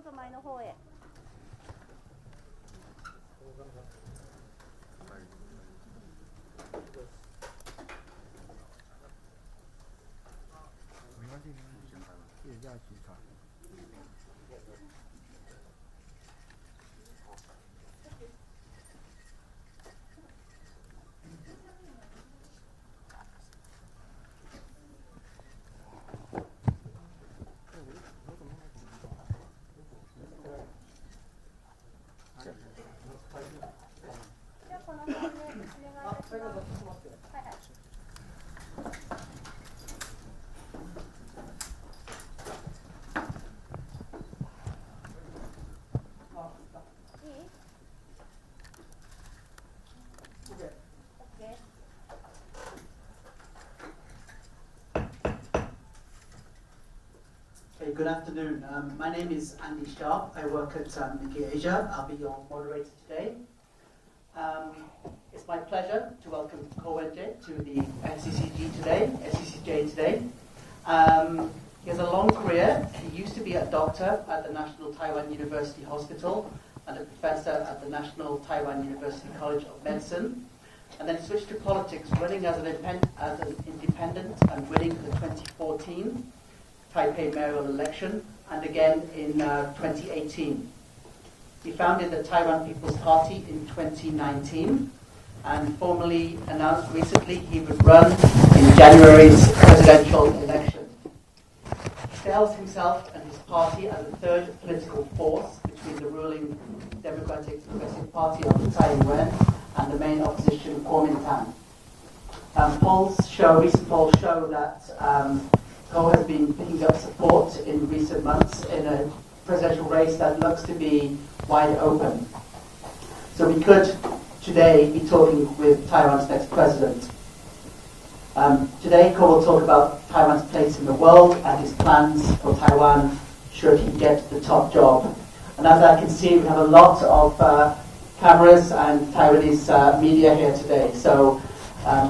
うぞ前の方へ。Good afternoon. My name is Andy Sharp. I work at Nikkei Asia. I'll be your moderator today. It's my pleasure to welcome Kowenji to the SCCJ today. He has a long career. He used to be a doctor at the National Taiwan University Hospital and a professor at the National Taiwan University College of Medicine, and then switched to politics, running as an independent and winning the 2014 Taipei mayoral election, and again in 2018. He founded the Taiwan People's Party in 2019 and formally announced recently he would run in January's presidential election. He hails himself and his party as a third political force between the ruling Democratic Progressive Party of the Tsai Ing-wen and the main opposition Kuomintang. Recent polls show that Ko has been picking up support in recent months in a presidential race that looks to be wide open. So we could today be talking with Taiwan's next president. Today, Ko will talk about Taiwan's place in the world and his plans for Taiwan should he get the top job. And as I can see, we have a lot of cameras and Taiwanese media here today, so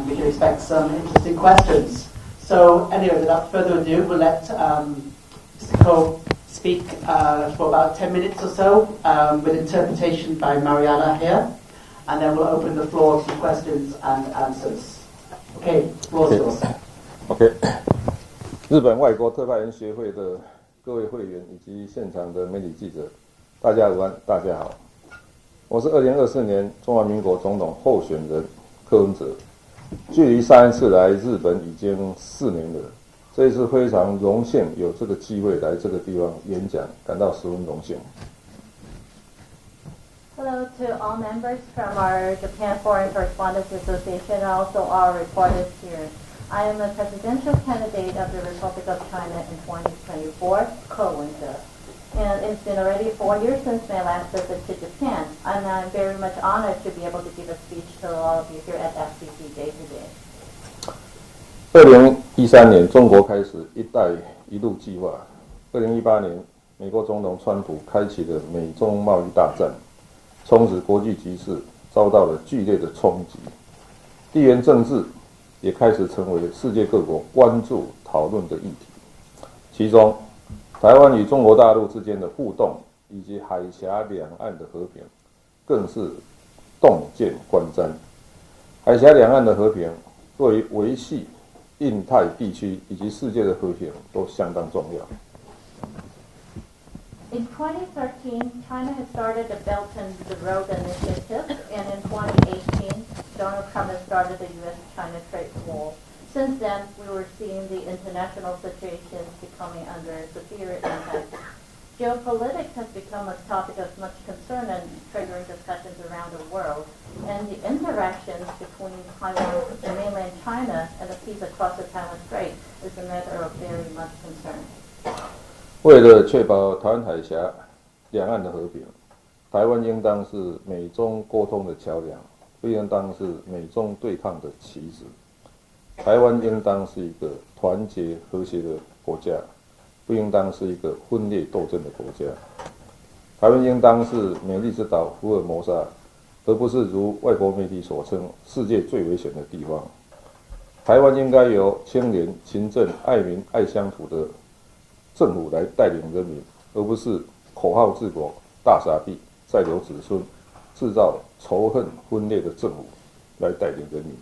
we can expect some interesting questions. So anyway, without further ado, we'll let Mr. Ko speak for about 10 minutes or so with interpretation by Mariana here, and then we'll open the floor to questions and answers. Okay, floor is yours. OK， 日本外国特派员协会的各位会员以及现场的媒体记者，大家午安，大家好，我是2024年中华民国总统候选人柯文哲。距离上一次来日本已经4年了，这一次非常荣幸有这个机会来这个地方演讲，感到十分荣幸。Hello to all members from our Japan Foreign Correspondents Association and also our reporters here. I am a presidential candidate of the Republic of China in 2024,柯文哲. And it's been already 4 years since my last visit to Japan, and I'm very much honored to be able to give a speech to all of you here at FCCJ today. 2013年，中国开始“一带一路”计划。2018年，美国总统川普开启了美中贸易大战，从此国际局势遭到了剧烈的冲击，地缘政治也开始成为世界各国关注讨论的议题，其中台湾与中国大陆之间的互动，以及海峡两岸的和平，更是洞见观瞻。海峡两岸的和平，对于维系印太地区以及世界的和平都相当重要。In 2013, China had started the Belt and the Road Initiative, and in 2018, Donald Trump had started the U.S.-China trade war. Since then, we were seeing the international situation becoming under severe impact. Geopolitics has become a topic of much concern and triggering discussions around the world, and the interactions between Taiwan and mainland China and the peace across the Taiwan Strait is a matter of very much concern. 为了确保台湾海峡两岸的和平，台湾应当是美中沟通的桥梁，不应当是美中对抗的棋子。台湾应当是一个团结和谐的国家，不应当是一个分裂斗争的国家。台湾应当是美丽之岛福尔摩沙，而不是如外国媒体所称世界最危险的地方。台湾应该由清廉、勤政、爱民、爱乡土的政府来带领人民，而不是口号治国、大傻逼、再留子孙，制造仇恨分裂的政府来带领人民。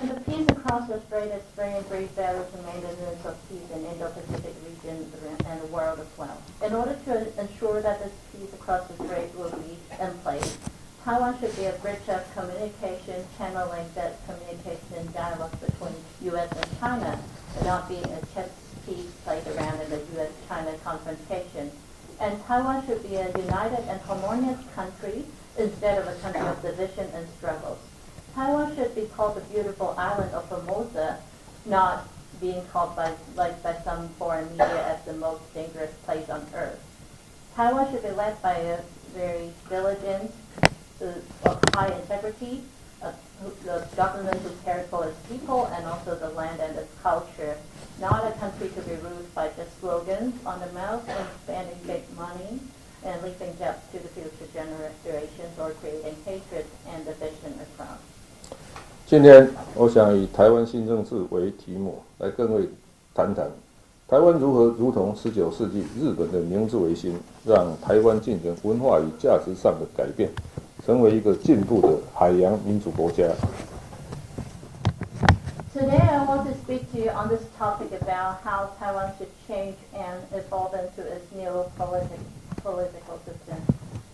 And the peace across the strait is very brief value to maintenance of peace in Indo-Pacific region and the world as well. In order to ensure that this peace across the strait will be in place, Taiwan should be a bridge of communication, channeling that communication dialogue between U.S. and China, and not being a chess piece played around in the U.S.-China confrontation. And Taiwan should be a united and harmonious country instead of a country of division and struggles. Taiwan should be called the beautiful island of Formosa, not being called by some foreign media as the most dangerous place on earth. Taiwan should be led by a very diligent, of high integrity, a government who cares for its people and also the land and its culture, not a country to be ruled by just slogans on the mouth and spending big money and leaving jobs to the future generations or creating hatred and division across. 今天，我想以台湾新政治为题目，来跟各位谈谈台湾如何如同19世纪日本的明治维新，让台湾进行文化与价值上的改变，成为一个进步的海洋民主国家。Today, I want to speak to you on this topic about how Taiwan should change and evolve into its new political system.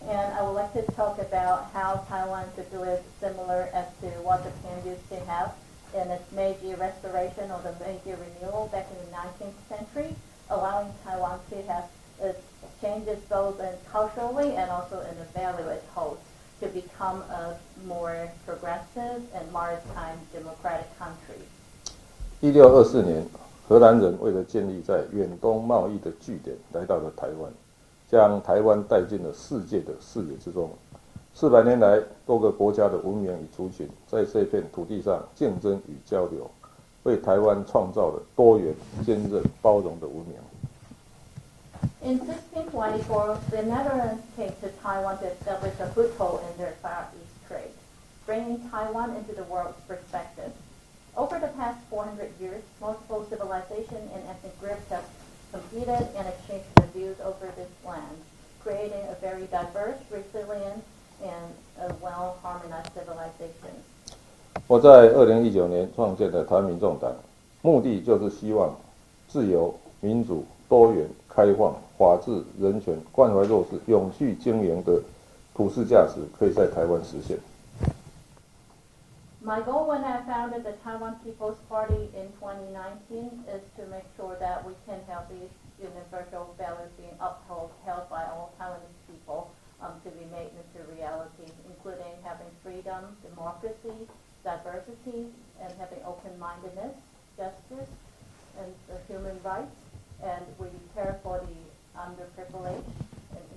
And I would like to talk about how Taiwan could do it similar as to what Japan used to have in its Meiji Restoration or the Meiji Renewal back in the 19th century, allowing Taiwan to have its changes both in culturally and also in the value it holds to become a more progressive and maritime democratic country. 1624年，荷兰人为了建立在远东贸易的据点，来到了台湾。将台湾带进了世界的视野之中。400年来，多个国家的文明与族群在这片土地上竞争与交流，为台湾创造了多元、坚韧、包容的文明。In 1624, the Netherlands came to Taiwan to establish a foothold in their Far East trade, bringing Taiwan into the world's perspective. Over the past 400 years, multiple civilization and ethnic groups have competed and exchanged their views over this land, creating a very diverse, resilient, and a well-harmonized civilization. 我在2019年创建的台湾民众党，目的就是希望自由、民主、多元、开放、法治、人权、关怀弱势、永续经营的普世价值，可以在台湾实现。My goal when I founded the Taiwan People's Party in 2019 is to make sure that we can have these universal values being held by all Taiwanese people to be made into reality, including having freedom, democracy, diversity, and having open-mindedness, justice, and human rights. And we care for the underprivileged,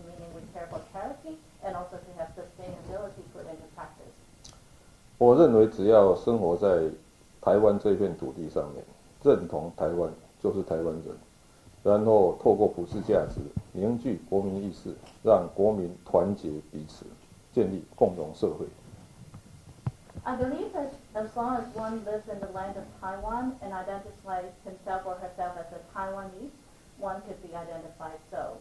meaning we care for charity, and also to have sustainability put into practice. 我认为，只要生活在台湾这片土地上面，认同台湾就是台湾人，然后透过普世价值凝聚国民意识，让国民团结彼此，建立共荣社会。I believe that as long as one lives in the land of Taiwan and identifies himself or herself as a Taiwanese, one could be identified so.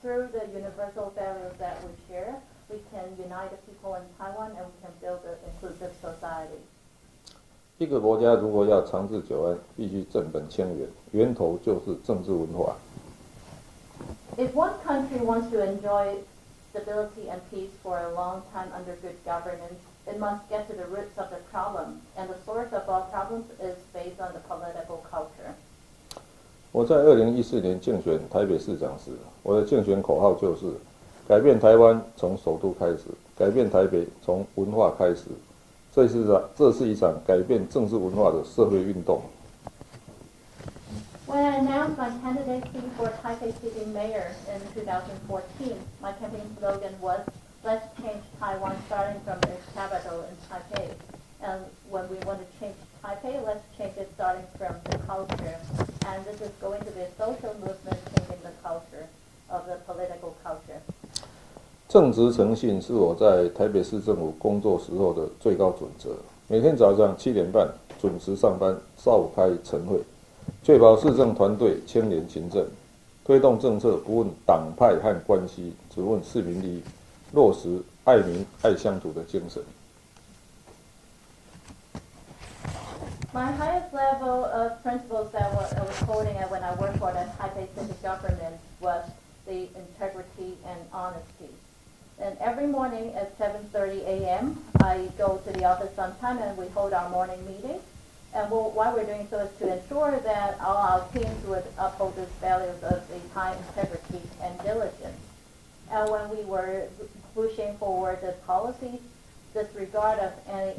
Through the universal values that we share, we can unite the people in Taiwan and we can build an inclusive society. 一个国家如果要长治久安，必须正本清源，源头就是政治文化。If one country wants to enjoy stability and peace for a long time under good governance, it must get to the roots of the problem, and the source of all problems is based on the political culture. 我在2014年竞选台北市长时，我的竞选口号就是：改变台湾从首都开始，改变台北从文化开始。这是一场改变政治文化的社会运动。When I announced my candidacy for Taipei City Mayor in 2014, my campaign slogan was, "Let's change Taiwan starting from its capital in Taipei." And when we want to change Taipei, let's change it starting from the culture. And this is going to be a social movement changing the culture of the political culture. 正直诚信是我在台北市政府工作时候的最高准则。每天早上7点半准时上班，召开晨会，确保市政团队清廉勤政。推动政策不问党派和关系，只问市民利益，落实爱民爱乡土的精神。My highest level of principles that I was holding when I worked for the Taipei City government was the integrity and honesty. And every morning at 7:30 a.m., I go to the office on time and we hold our morning meeting. And why we're doing so is to ensure that all our teams would uphold these values of the high integrity and diligence. And when we were pushing forward the policies, disregard of any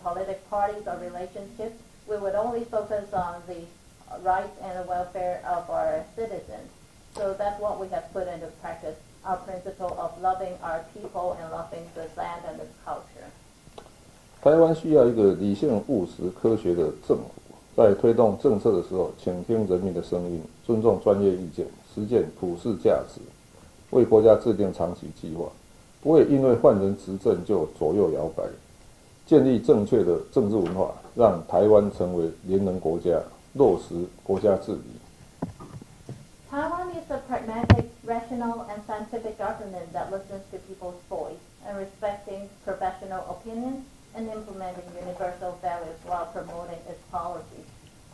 political parties or relationships, we would only focus on the rights and the welfare of our citizens. So that's what we have put into practice, our principle of loving our people and loving the land and its culture. 台湾需要一个理性、务实、科学的政府，在推动政策的时候，倾听人民的声音，尊重专业意见，实践普世价值，为国家制定长期计划，不会因为换人执政就左右摇摆，建立正确的政治文化，让台湾成为联能国家，落实国家治理。Taiwan is a pragmatic, rational, and scientific government that listens to people's voice and respecting professional opinions and implementing universal values while promoting its policies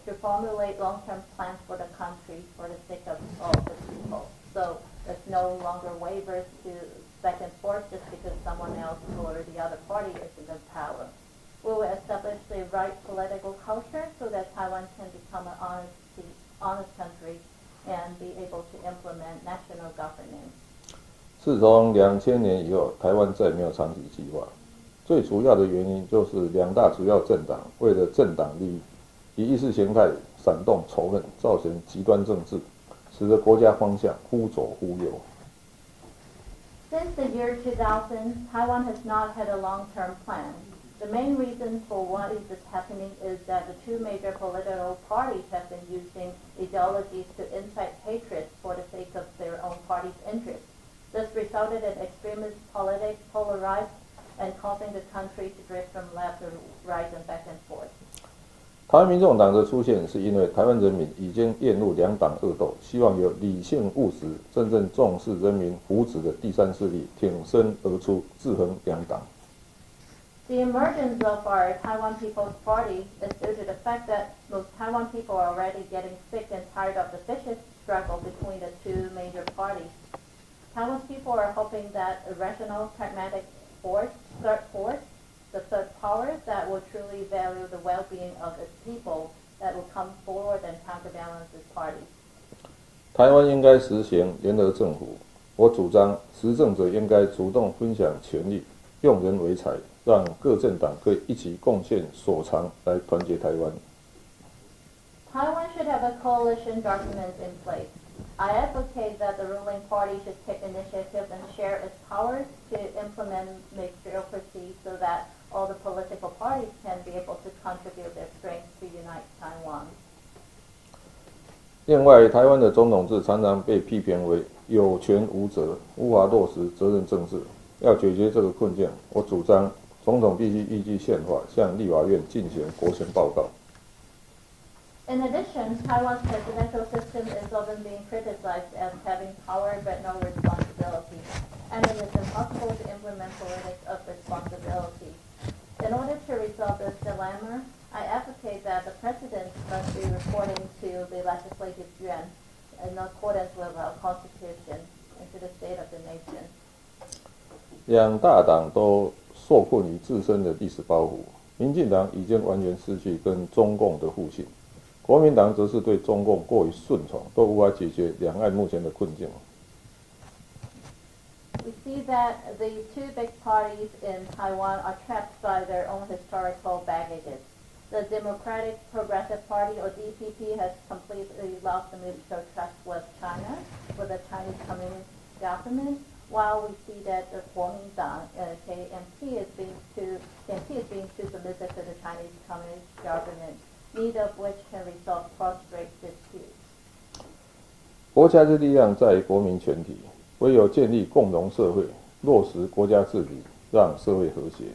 to formulate long-term plans for the country for the sake of all the people. So there's no longer waivers to back and forth just because someone else or the other party is in power. We will establish the right political culture so that Taiwan can become an honest country and be able to implement national governance. 自从2000年以后，台湾再没有长期计划。最主要的原因就是两大主要政党为了政党利益，以意识形态煽动仇恨，造成极端政治，使得国家方向忽左忽右。Since the year 2000, Taiwan has not had a long-term plan. The main reason for why this is happening is that the two major political parties have been using ideologies to incite hatred for the sake of their own party's interests. This resulted in extremist politics, polarized, and causing the country to drift from left to right and back and forth. 台湾民众党的出现，是因为台湾人民已经厌恶两党恶斗，希望有理性务实、真正重视人民福祉的第三势力挺身而出，制衡两党。The emergence of our Taiwan People's Party is due to the fact that most Taiwan people are already getting sick and tired of the vicious struggle between the two major parties. Taiwan's people are hoping that a rational, pragmatic the third power that will truly value the well-being of its people, that will come forward and counterbalance its parties. 台湾应该实行联合政府，我主张执政者应该主动分享权力，用人为才，让各政党可以一起贡献所长来团结台湾。Taiwan should have a coalition government in place. I advocate that the ruling party should take initiative and share its powers to implement bureaucracy so that all the political parties can be able to contribute their strength to unite Taiwan. 另外，台湾的总统制常常被批评为有权无责，无法落实责任政治。要解决这个困境，我主张总统必须依据宪法向立法院进行国情报告。In addition, Taiwan's presidential system is often being criticized as having power but no responsibility, and it is impossible to implement politics of responsibility. In order to resolve this dilemma, I advocate that the president must be reporting to the legislative yuan in accordance with our constitution and to the state of the nation. 两大党都受困于自身的历史包袱，民进党已经完全失去跟中共的互信。国民党则是对中共过于顺从，都无法解决两岸目前的困境。We see that the two big parties in Taiwan are trapped by their own historical baggages. The Democratic Progressive Party, or DPP, has completely lost the mutual trust with China, with the Chinese Communist government, while we see that the Kuomintang, KMT, is being too submissive to the Chinese Communist government, neither of which can resolve cross-strait disputes. 国家之力量在于国民全体，唯有建立共荣社会，落实国家治理，让社会和谐，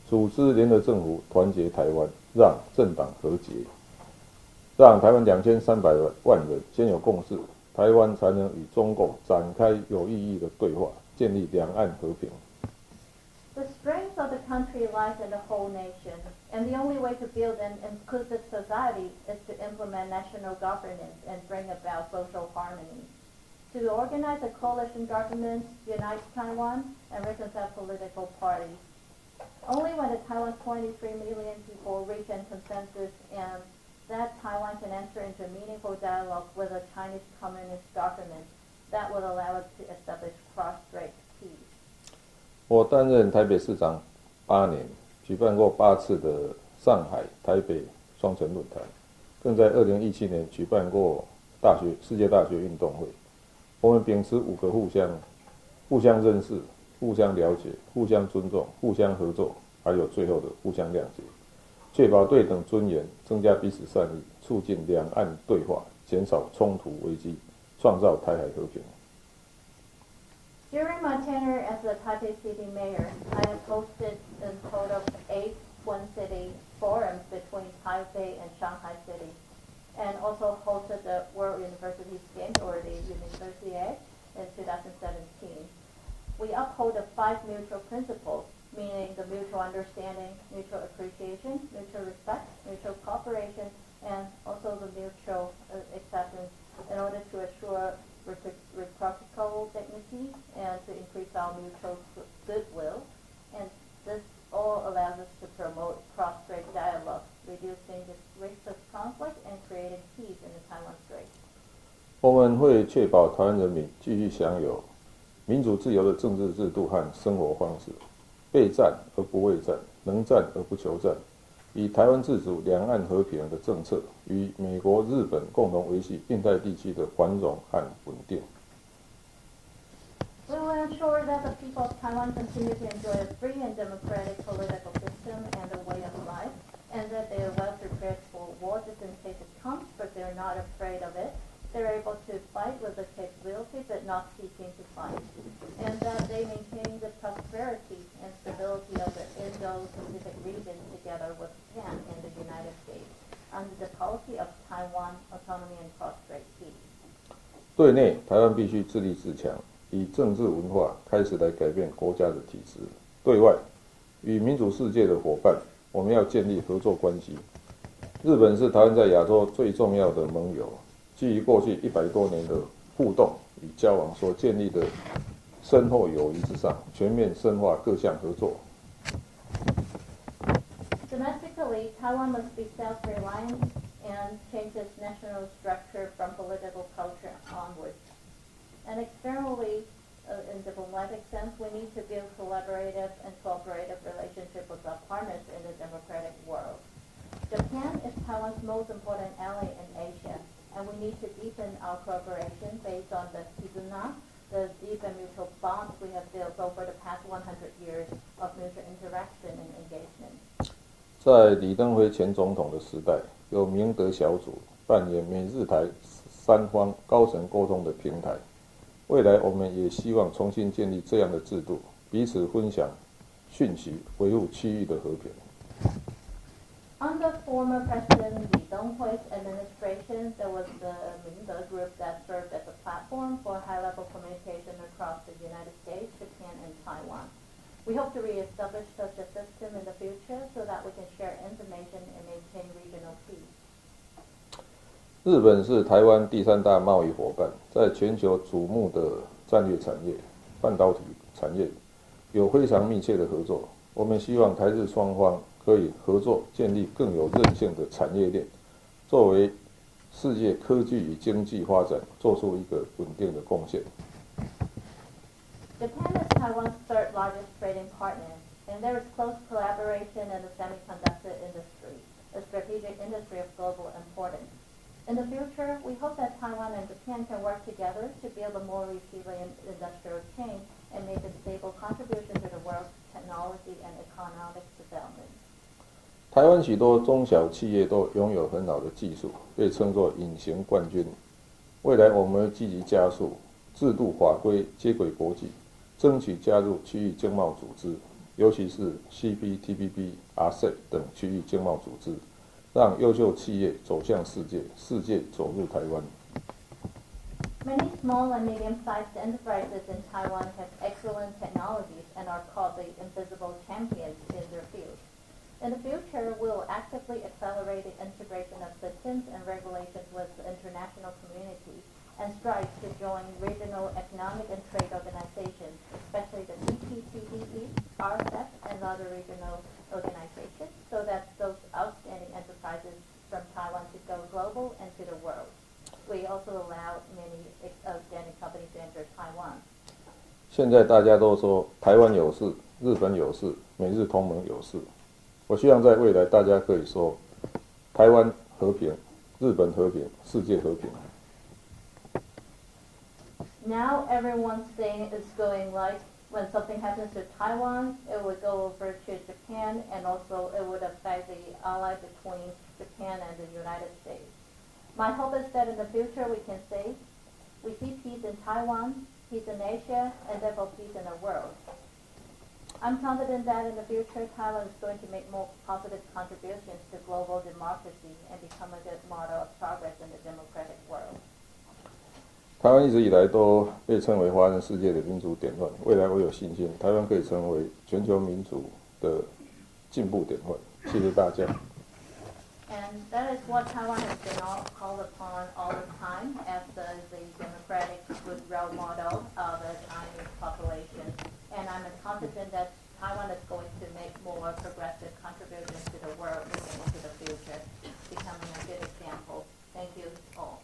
组织联合政府团结台湾，让政党和解，让台湾2300万人先有共识，台湾才能与中共展开有意义的对话，建立两岸和平。The strength of the country lies in the whole nation, and the only way to build an inclusive society is to implement national governance and bring about social harmony. To organize a coalition government, unite Taiwan, and reconcile political parties. Only when the Taiwan's 23 million people reach a consensus and that Taiwan can enter into meaningful dialogue with a Chinese Communist government, that would allow it to establish cross-strait peace. 我担任台北市长8年，举办过8次的上海、台北双城论坛，更在2017年举办过世界大学运动会。我们秉持5个互相认识、互相了解、互相尊重、互相合作，还有最后的互相谅解，确保对等尊严，增加彼此善意，促进两岸对话，减少冲突危机，创造台海和平。During my tenure as the Taipei City Mayor, I have hosted a total of 8 Twin City forums between Taipei and Shanghai City, and also hosted the World Universities Games, or the Universiade, in 2017. We uphold the 5 mutual principles, meaning the mutual understanding, mutual appreciation, mutual respect, mutual cooperation, and also the mutual acceptance in order to assure reciprocal dignity and to increase our mutual goodwill. And this all allows us to promote cross-strait dialogue, reducing the risk of conflict and creating peace in the Taiwan Strait. 我们会确保台湾人民继续享有民主自由的政治制度和生活方式，备战而不畏战，能战而不求战，以台湾自主、两岸和平的政策，与美国、日本共同维系印太地区的繁荣和稳定。We will ensure that the people of Taiwan continue to enjoy a free and democratic political system and a way of life, and that they are well prepared for war just in case it comes, but they're not afraid of it. They're able to fight with the capability, but not ceasing to fight, and that they maintain the prosperity and stability of the Indo-Pacific region together with Japan and the United States under the policy of Taiwan autonomy and cross-strait peace. 对内，台湾必须自立自强，以政治文化开始来改变国家的体制；对外，与民主世界的伙伴，我们要建立合作关系。日本是台湾在亚洲最重要的盟友。基于过去100多年的互动与交往所建立的深厚友谊之上，全面深化各项合作。Domestically, Taiwan must be self-reliant and change its national structure from political culture onwards. And externally, in diplomatic sense, we need to build collaborative and cooperative relationship with our partners in the democratic world. Japan is Taiwan's most important ally in Asia, and we need to deepen our cooperation based on the Kizuna, the deep and mutual bonds we have built over the past 100 years of mutual interaction and engagement. 在李登辉前总统的时代，有明德小组扮演美日台3方高层沟通的平台。未来我们也希望重新建立这样的制度，彼此分享讯息，维护区域的和平。Under former President Lee Dong-hoi's administration, there was the Mingde group that served as a platform for high-level communication across the United States, Japan, and Taiwan. We hope to reestablish such a system in the future so that we can share information and maintain regional peace. 日本是台湾第3大贸易伙伴，在全球瞩目的战略产业半导体产业有非常密切的合作。我们希望台日双方可以合作建立更有韧性的产业链，作为世界科技与经济发展做出一个稳定的贡献。Japan is Taiwan's third largest trading partner, and there is close collaboration in the semiconductor industry, a strategic industry of global importance. In the future, we hope that Taiwan and Japan can work together to build a more resilient industrial chain and make a stable contribution to the world's technology and economic development. 台湾许多中小企业都拥有很好的技术，被称作隐形冠军。未来我们会积极加速制度法规接轨国际，争取加入区域经贸组织，尤其是 CPTPP、RCEP 等区域经贸组织，让优秀企业走向世界，世界走入台湾。Many small and medium-sized enterprises in Taiwan have excellent technologies and are called the invisible champions in their field. In the future, we will actively accelerate the integration of systems and regulations with the international community and strive to join regional economic and trade organizations, especially the CPTPP, RCEP, and other regional organizations, so that those outstanding enterprises from Taiwan could go global and to the world. We also allow many outstanding companies to enter Taiwan. 现在大家都说台湾有事，日本有事，美日同盟有事。我希望在未来大家可以说，台湾和平，日本和平，世界和平。Now everyone's saying it's going like when something happens to Taiwan, it would go over to Japan, and also it would affect the ally between Japan and the United States. My hope is that in the future we can say, we see peace in Taiwan, peace in Asia, and therefore peace in the world. I'm confident that in the future, Taiwan is going to make more positive contributions to global democracy and become a good model of progress in the democratic world. 台湾一直以来都被称为华人世界的民主典范，未来我有信心，台湾可以成为全球民主的进步典范。谢谢大家。And that is what Taiwan has been called upon all the time as the democratic good role model of the Chinese population. And I'm confident that Taiwan is going to make more progressive contributions to the world moving into the future, becoming a good example. Thank you all.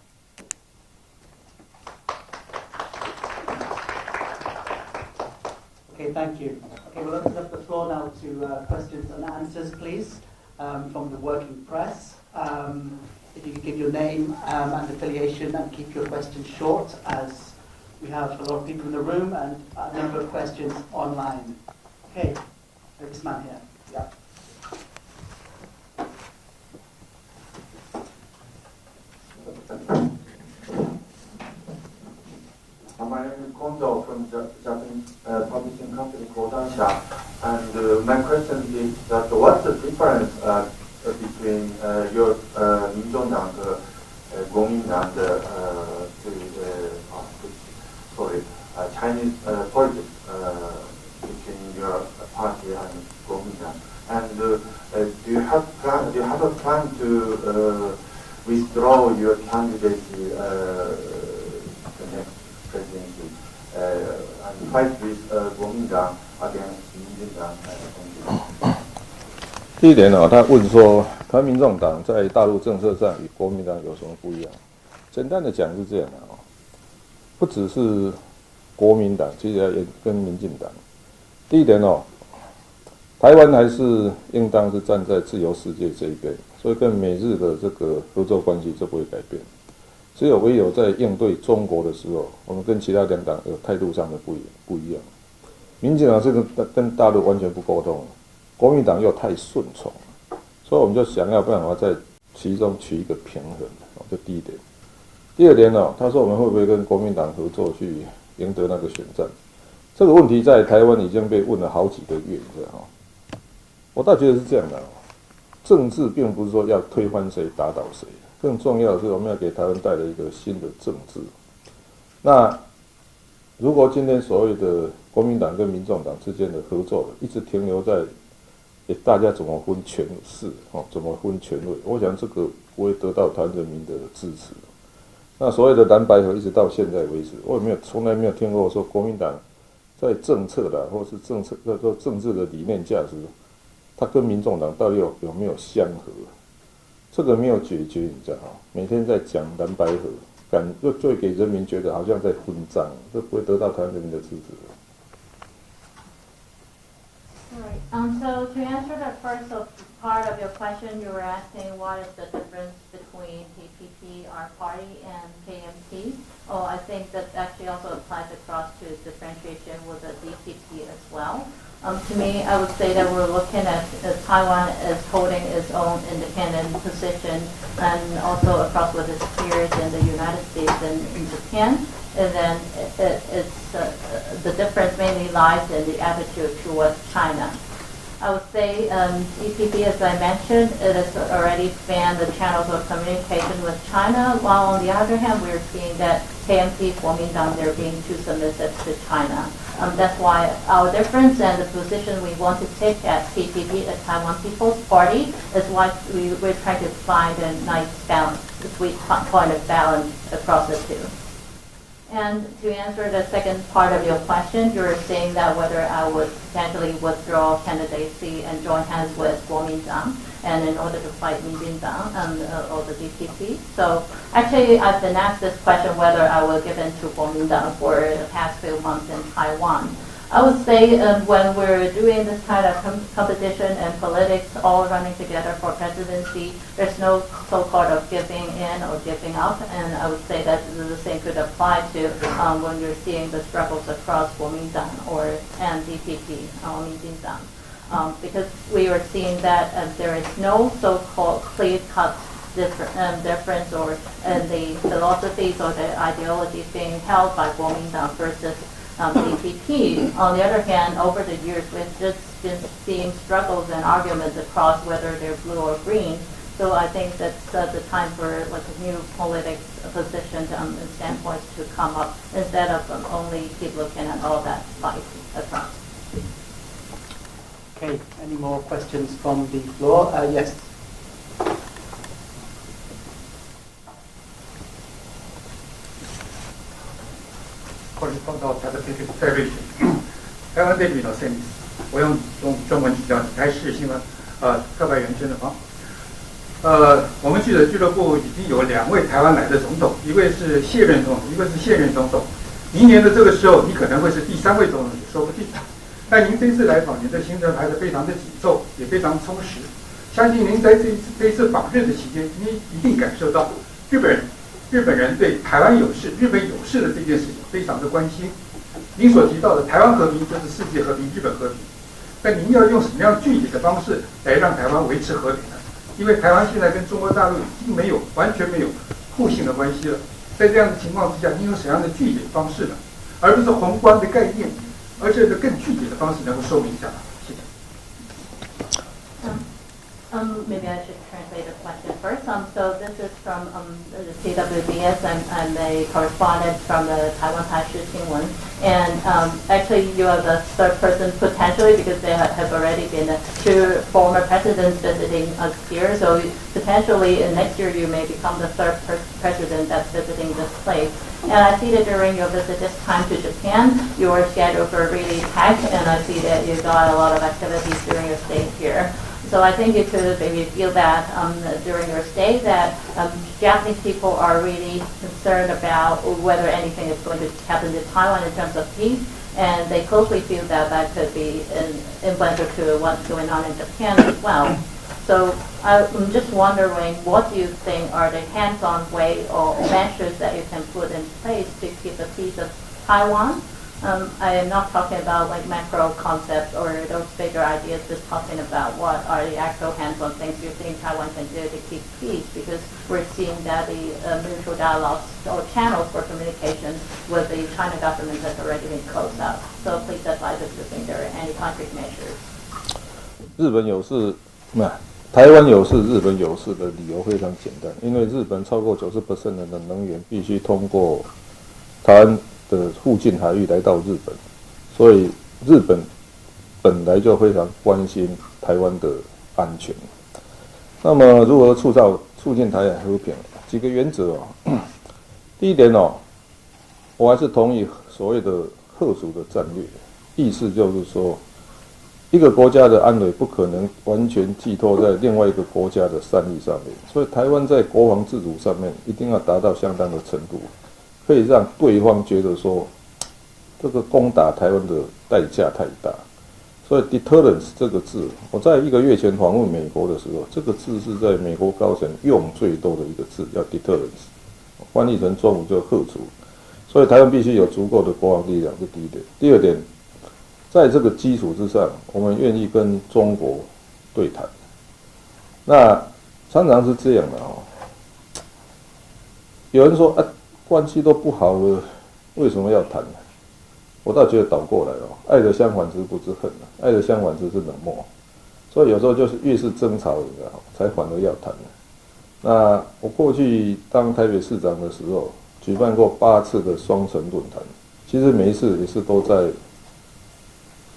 Okay, thank you. Okay, we'll open up the floor now to questions and answers, please, from the working press. If you could give your name and affiliation and keep your questions short, as we have a lot of people in the room and a number of questions online. Okay, this man here. Yeah. My name is Kondo from the Japanese publishing company Kodansha, and my question is that what's the difference between your 민정당, Kuomintang, Chinese politics between your party and Kuomintang, and do you have a plan to withdraw your candidacy the next presidency and fight with Kuomintang against Minjin-党? Thank you. 第一点他问说，台湾民众党在大陆政策上与国民党有什么不一样？简单的讲是这样的不只是国民党，其实也跟民进党。第一点台湾还是应当是站在自由世界这一边，所以跟美日的这个合作关系就不会改变。只有唯有在应对中国的时候，我们跟其他两党有态度上的不一样。民进党是跟大陆完全不沟通，国民党又太顺从，所以我们就想要办法在其中取一个平衡，这第一点。第二点他说我们会不会跟国民党合作去赢得那个选战？这个问题在台湾已经被问了好几个月，你知道我倒觉得是这样的政治并不是说要推翻谁打倒谁，更重要的是我们要给台湾带来一个新的政治。那如果今天所谓的国民党跟民众党之间的合作一直停留在大家怎么分权势怎么分权位，我想这个不会得到台湾人民的支持。那所谓的蓝白合一直到现在为止，我也从来没有听过说国民党在政策的或是政治的理念价值，它跟民众党到底有没有相合？这个没有解决，你知道每天在讲蓝白合，就会给人民觉得好像在分赃，这不会得到台湾人民的支持。Right. So to answer the first part of your question, you were asking what is the difference between PPP, our party, and KMT. Oh, I think that actually also applies across to differentiation with the DPP as well. To me, I would say that we're looking at Taiwan as holding its own independent position, and also across with its peers in the United States and in Japan. And then the difference mainly lies in the attitude towards China. I would say EPP, as I mentioned, it has already expanded the channels of communication with China, while on the other hand, we're seeing that KMT, Kuomintang, they're being too submissive to China. That's why our difference and the position we want to take at TPP, the Taiwan People's Party, is why we're trying to find a nice balance, a sweet point of balance across the two. And to answer the second part of your question, you're saying that whether I would potentially withdraw candidacy and join hands with Kuomintang and in order to fight Minbindang or the DPP. So actually, I've been asked this question whether I will give in to Kuomintang for the past few months in Taiwan. I would say when we're doing this kind of competition and politics all running together for presidency, there's no so-called of giving in or giving up. And I would say that the same could apply to when you're seeing the struggles across Kuomintang and DPP, Minbindang. Because we are seeing that there is no so-called clear-cut difference or in the philosophies or the ideologies being held by Kuomintang versus DPP. On the other hand, over the years, we've just been seeing struggles and arguments across whether they're blue or green. So I think that's the time for like a new politics position and standpoints to come up instead of only keep looking at all that fight across. Okay, any more questions from the floor? Yes. Correspondent Television， 台湾对比到森林，我用中文比较台视新闻特派员真的方。我们记者俱乐部已经有2位台湾来的总统，一位是卸任总统，一位是现任总统。明年的这个时候，你可能会是第3位总统，也说不定。但您这次来访，您的行程排得非常的紧凑，也非常充实。相信您在这一次访日的期间，您一定感受到日本人对台湾有事、日本有事的这件事情非常的关心。您所提到的台湾和平就是世界和平、日本和平，但您要用什么样具体的方式来让台湾维持和平呢？因为台湾现在跟中国大陆已经完全没有互信的关系了。在这样的情况之下，您有什么样的具体的方式呢？而不是宏观的概念，而是更具体的方式能够说明一下吧。谢谢。Maybe I should translate the question first. So this is from the TWBS. I'm a correspondent from the Taiwan Taishu Xinwen. And actually, you are the third person potentially because there have already been 2 former presidents visiting us here. So potentially next year you may become the third president that's visiting this place. And I see that during your visit this time to Japan, your schedules are really packed, and I see that you got a lot of activities during your stay here. So I think you could maybe feel that during your stay that Japanese people are really concerned about whether anything is going to happen to Taiwan in terms of peace, and they closely feel that that could be influential to what's going on in Japan as well. So I'm just wondering, what do you think are the hands-on way or measures that you can put in place to keep the peace of Taiwan? I am not talking about like macro concepts or those bigger ideas, just talking about what are the actual hands-on things you think Taiwan can do to keep peace, because we're seeing that the mutual dialogues or channels for communication with the China government has already been closed out. So please advise us if you think there are any concrete measures. 日本有事，台湾有事，日本有事的理由非常简单，因为日本超过90% 的能源必须通过台湾的附近海域来到日本，所以日本本来就非常关心台湾的安全。那么如何促进台海和平？几个原则第一点我还是同意所谓的吓阻的战略，意思就是说，一个国家的安危不可能完全寄托在另外一个国家的善意上面，所以台湾在国防自主上面一定要达到相当的程度，可以让对方觉得说，这个攻打台湾的代价太大。所以 deterrence 这个字，我在1个月前访问美国的时候，这个字是在美国高层用最多的一个字，叫 deterrence， 翻译成中文就吓阻。所以台湾必须有足够的国防力量，这第一点。第二点，在这个基础之上，我们愿意跟中国对谈。那常常是这样的有人说关系都不好了，为什么要谈呢？我倒觉得倒过来爱的相反之不是恨爱的相反之是冷漠。所以有时候就是越是争吵才反而要谈。那我过去当台北市长的时候，去举办过8次的双城论坛，其实每一次也是都在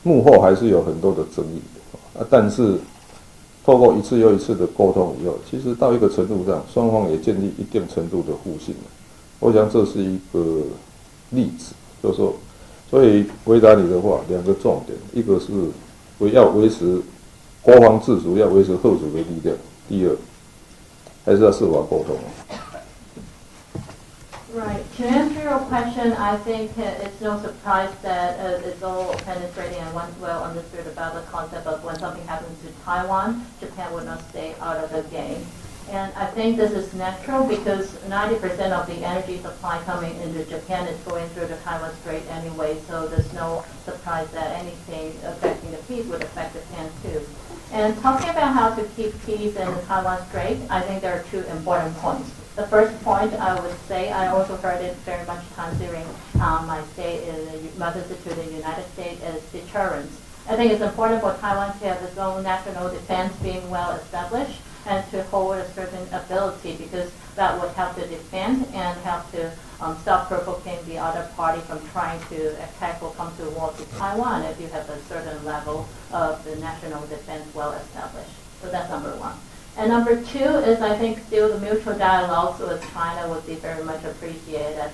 幕后还是有很多的争议但是透过一次又一次的沟通以后，其实到一个程度上，双方也建立一定程度的互信了。我想这是一个例子，就是说，所以回答你的话，2个重点，一个是要维持国防自主，要维持后主的力量；第二，还是要设法沟通。Right. To answer your question, I think it's no surprise that it's all penetrating and well understood about the concept of when something happens to Taiwan, Japan would not stay out of the game. And I think this is natural because 90% of the energy supply coming into Japan is going through the Taiwan Strait anyway, so there's no surprise that anything affecting the peace would affect Japan too. And talking about how to keep peace in the Taiwan Strait, I think there are 2 important points. The first point I would say, I also heard it very much times during my stay my visit to the United States, is deterrence. I think it's important for Taiwan to have its own national defense being well established and to hold a certain ability because that would help to defend and help to stop provoking the other party from trying to attack or come to war to Taiwan if you have a certain level of the national defense well established. So that's number 1. And number 2 is I think still the mutual dialogue with China would be very much appreciated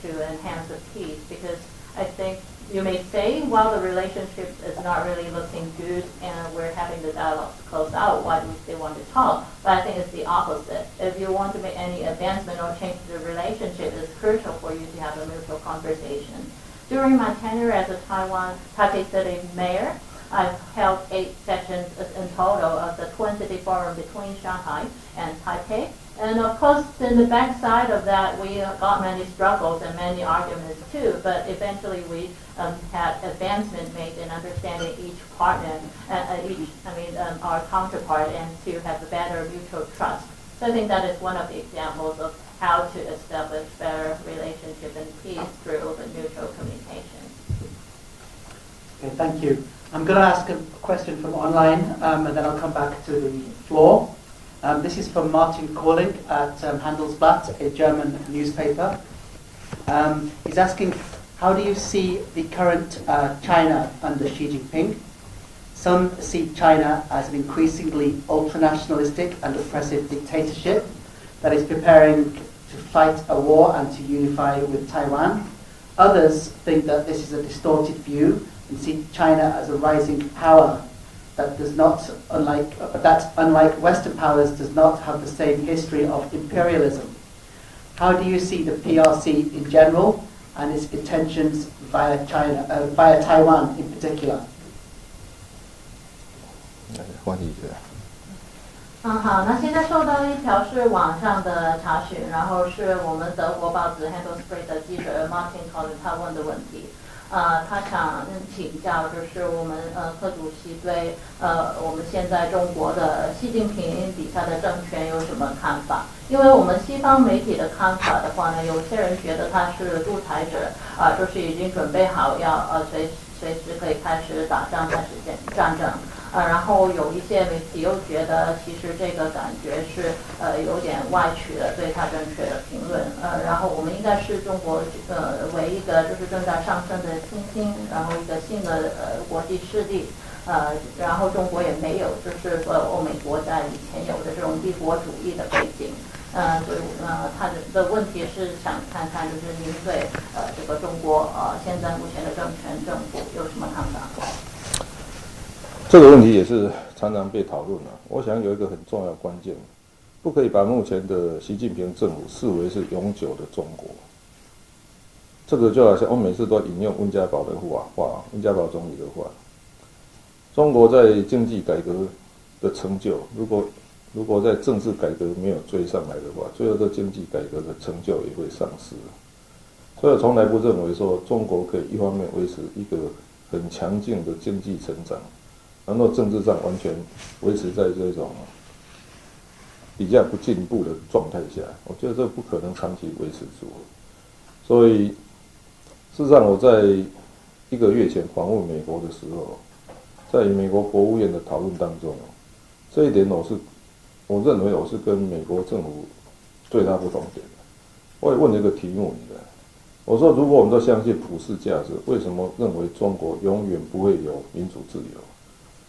to enhance the peace because I think you may say, well, the relationship is not really looking good and we're having the dialogue close out, why do we still want to talk? But I think it's the opposite. If you want to make any advancement or change the relationship, it's crucial for you to have a mutual conversation. During my tenure as a Taipei City mayor, I've held 8 sessions in total of the Twin City Forum between Shanghai and Taipei. And of course, in the backside of that, we got many struggles and many arguments too, but eventually we had advancement made in understanding each partner, our counterpart, and to have a better mutual trust. So I think that is one of the examples of how to establish better relationship and peace through the mutual communication. Okay, thank you. I'm going to ask a question from online, and then I'll come back to the floor. This is from Martin Korling at Handelsblatt, a German newspaper. He's asking, how do you see the current China under Xi Jinping? Some see China as an increasingly ultra-nationalistic and oppressive dictatorship that is preparing to fight a war and to unify with Taiwan. Others think that this is a distorted view and see China as a rising power that unlike Western powers, does not have the same history of imperialism. How do you see the PRC in general and its intentions via Taiwan in particular? 好，那现在收到一条是网上的查询，然后是我们德国报纸 Handelsblatt 的记者 Martin Collins 他问的问题。他想请教，就是我们柯主席对我们现在中国的习近平底下的政权有什么看法？因为我们西方媒体的看法的话呢，有些人觉得他是独裁者，就是已经准备好要随时可以开始打仗，开始战争。然后有一些媒体又觉得，其实这个感觉是有点歪曲了对他正确的评论。然后我们应该是中国为一个就是正在上升的新兴，然后一个新的国际势力。然后中国也没有就是说欧美国家以前有的这种帝国主义的背景。所以他的问题是想看看就是您对这个中国现在目前的政府有什么看法？这个问题也是常常被讨论了。我想有一个很重要的关键，不可以把目前的习近平政府视为是永久的中国。这个就好像我每次都引用温家宝的话，温家宝总理的话，中国在经济改革的成就，如果在政治改革没有追上来的话，最后这经济改革的成就也会丧失。所以我从来不认为说中国可以一方面维持一个很强劲的经济成长，然后政治上完全维持在这种比较不进步的状态下，我觉得这不可能长期维持住。所以事实上我在1个月前访问美国的时候，在美国国务院的讨论当中，这一点我认为我是跟美国政府最大不同点。我也问了一个题目，我说如果我们都相信普世价值，为什么认为中国永远不会有民主自由？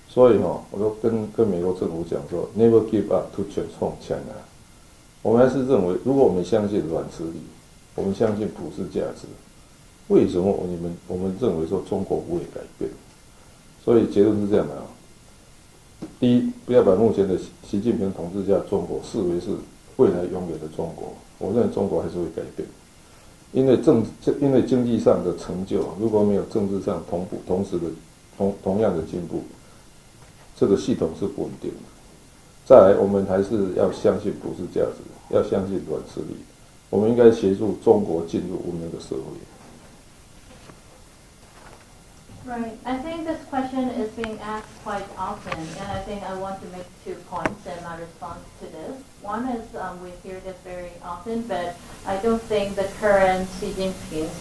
所以我都跟美国政府讲说 ，Never give up to transform China。我们还是认为，如果我们相信软实力，我们相信普世价值，为什么我们认为说中国不会改变？所以结论是这样的第一，不要把目前的习近平统治下中国视为是未来永远的中国。我认为中国还是会改变，因为经济上的成就，如果没有政治上同时的同样的进步，这个系统是不稳定的。再来，我们还是要相信普世价值，要相信软实力。我们应该协助中国进入文明的社会。Right. I think this question is being asked quite often, and I think I want to make 2 points in my response to this. One is we hear this very often, but I don't think the current Xi Jinping's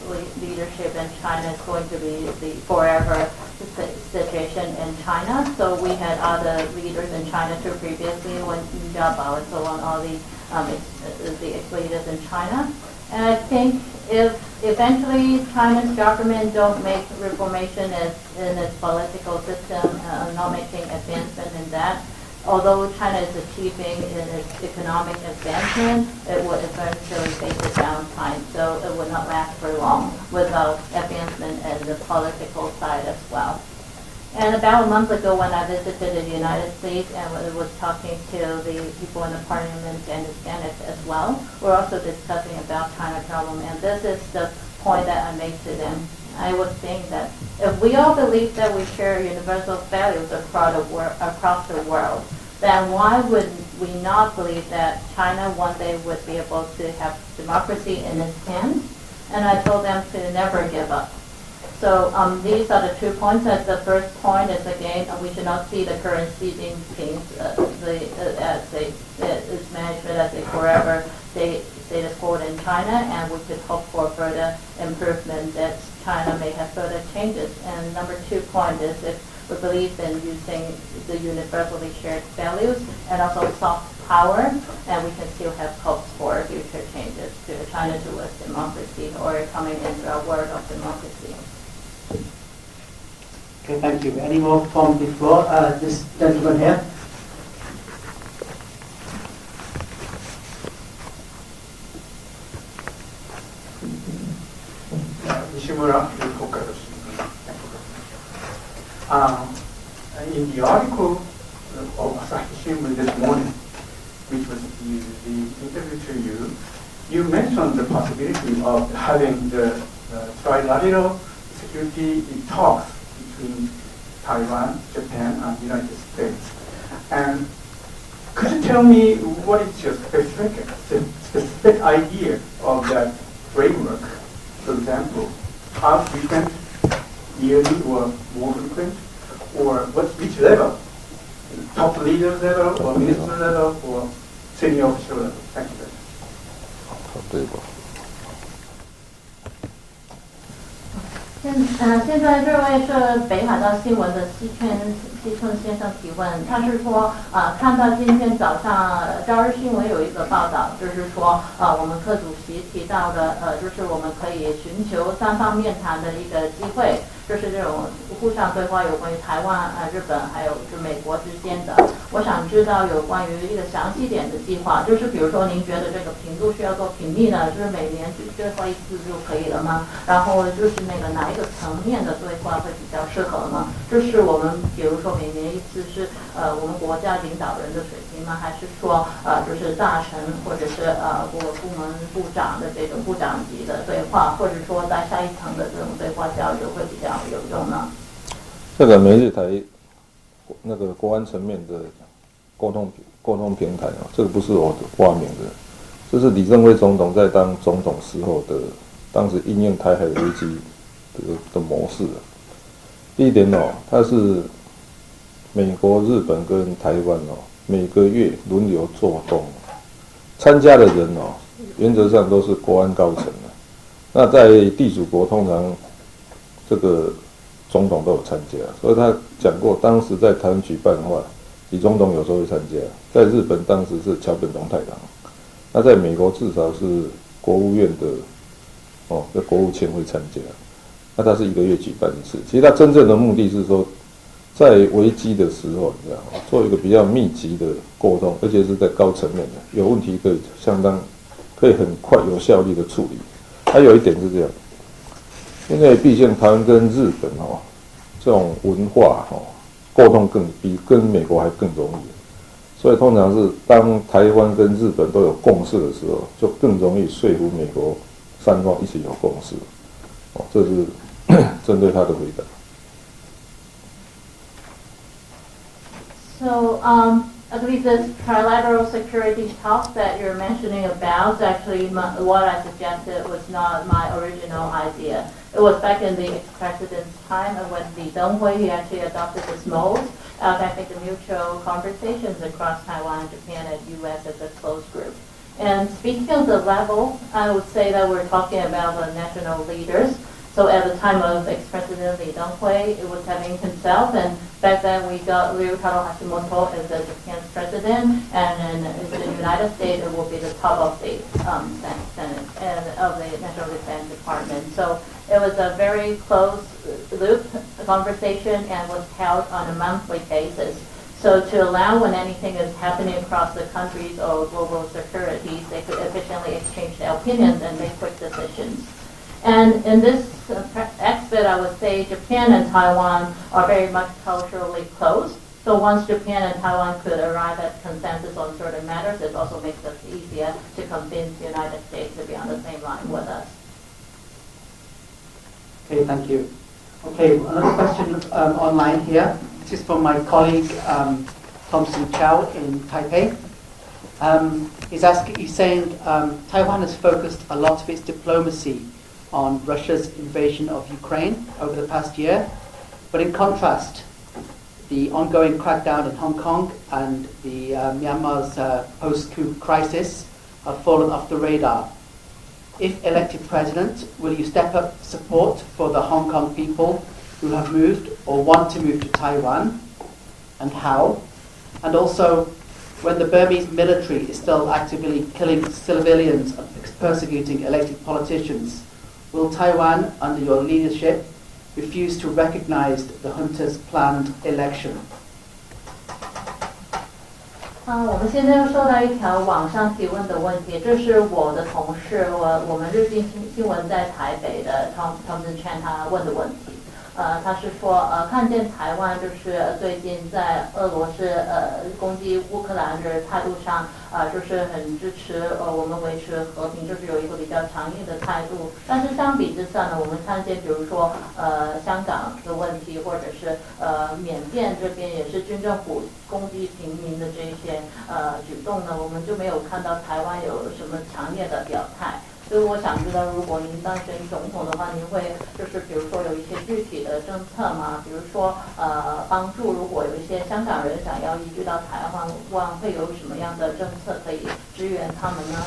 leadership in China is going to be the forever situation in China. So we had other leaders in China too previously, when Yu Jiabao and so on, all the ex-leaders in China. And I think if eventually China's government don't make reformation in its political system, not making advancement in that, although China is achieving in its economic advancement, it would eventually face a downtime. So it would not last for long without advancement in the political side as well. And about a month ago when I visited the United States and was talking to the people in the parliament and the Senate as well, we're also discussing about China problem, and this is the point that I made to them. I was saying that if we all believe that we share universal values across the world, then why would we not believe that China one day would be able to have democracy in its hands? And I told them to never give up. So these are the 2 points. The first point is, again, we should not see the current Xi Jinping's its management as a forever status quo in China, and we could hope for further improvement that China may have further changes. And number 2 point is if we believe in using the universally shared values and also soft power, and we can still have hopes for future changes to China towards democracy or coming into a world of democracy. Okay, thank you. Any more from the floor? This gentleman here. In the article of Asahi Shimbun this morning, which was the interview to you, you mentioned the possibility of having the trilateral security talks between Taiwan, Japan, and the United States. And could you tell me what is your specific idea of that framework? For example, how frequent, yearly or more frequent, or which level? Top leader level, or minister level, or senior official level? Thank you very much. 现在这位是北海道新闻的西村先生提问，他是说看到今天早上朝日新闻有一个报道，就是说我们柯主席提到的就是我们可以寻求3方面谈的一个机会，就是这种互相对话有关于台湾、日本还有是美国之间的。我想知道有关于一个详细点的计划，就是比如说您觉得这个频度需要做频密呢，就是每年去对话1次就可以了吗？然后就是那个哪一个层面的对话会比较适合呢？就是我们比如说每年1次是我们国家领导人的水平吗？还是说就是大臣或者是各个部门部长的这种部长级的对话，或者说在下一层的这种对话交流会比较有用呢？这个每日台那个国安层面的沟通平台这个不是我发明的，这是李登辉总统在当总统时候的当时应用台海危机的模式。第一点它是美国、日本跟台湾每个月轮流做东，参加的人原则上都是国安高层的。那在地主国通常这个总统都有参加，所以他讲过，当时在台湾举办的话，李总统有时候会参加。在日本当时是桥本龙太郎，那在美国至少是国务院的的国务卿会参加。那它是1个月举办一次。其实它真正的目的是说，在危机的时候，你知道吗？做一个比较密集的沟通，而且是在高层面的，有问题可以很快有效率的处理。还有一点是这样，因为毕竟台湾跟日本这种文化沟通比跟美国还更容易，所以通常是当台湾跟日本都有共识的时候，就更容易说服美国三方一起有共识。这是针对他的回答。So, I believe this trilateral security talk that you're mentioning about, actually what I suggested was not my original idea. It was back in the ex-president's time when the Deng Hui, he actually adopted this mode of having the mutual conversations across Taiwan, Japan, and U.S. as a closed group. And speaking of the level, I would say that we're talking about the national leaders. So at the time of ex-president Lee Deng-hui, it was having himself, and back then we got Ryutaro Hashimoto as the Japan's president, and then in the United States it will be the top of the Senate and of the National Defense Department. So it was a very close loop conversation and was held on a monthly basis. So to allow when anything is happening across the countries or global securities, they could efficiently exchange their opinions and make quick decisions. And in this aspect, I would say Japan and Taiwan are very much culturally close. So once Japan and Taiwan could arrive at consensus on certain matters, it also makes it easier to convince the United States to be on the same line with us. Okay, thank you. Okay, another question online here. This is from my colleague Thompson Chow in Taipei. He's saying Taiwan has focused a lot of its diplomacy on Russia's invasion of Ukraine over the past year, but in contrast, the ongoing crackdown in Hong Kong and the Myanmar's post-coup crisis have fallen off the radar. If elected president, will you step up support for the Hong Kong people who have moved or want to move to Taiwan, and how? And also, when the Burmese military is still actively killing civilians and persecuting elected politicians, will Taiwan, under your leadership, refuse to recognize the junta's planned election? 我们现在又收到一条网上提问的问题，这是我的同事，我们日经新闻在台北的 Thompson Chan 他问的问题。他是说看见台湾就是最近在俄罗斯攻击乌克兰的态度上就是很支持我们维持和平，就是有一个比较强硬的态度。但是相比之下呢，我们看见比如说香港的问题，或者是缅甸这边也是军政府攻击平民的这些举动呢，我们就没有看到台湾有什么强烈的表态。所以我想知道，如果您当选总统的话，您会就是比如说有一些具体的政策吗？比如说帮助如果有一些香港人想要移居到台湾，会有什么样的政策可以支援他们呢？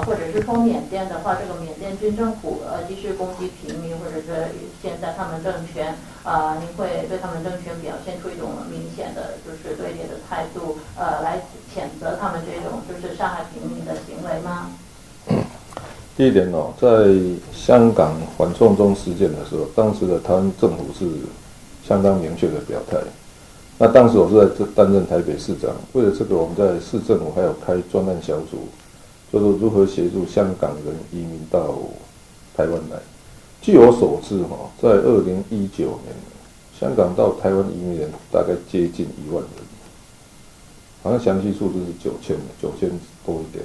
或者是说缅甸的话，这个缅甸军政府继续攻击平民，或者是现在他们政权您会对他们政权表现出一种明显的就是对立的态度来谴责他们这种就是杀害平民的行为吗？第一点在香港反送中事件的时候，当时的台湾政府是相当明确的表态。那当时我是在担任台北市长，为了这个，我们在市政府还有开专案小组，就是如何协助香港人移民到台湾来。据我所知，在2019年，香港到台湾移民人大概接近1万人，好像详细数字是9000多一点。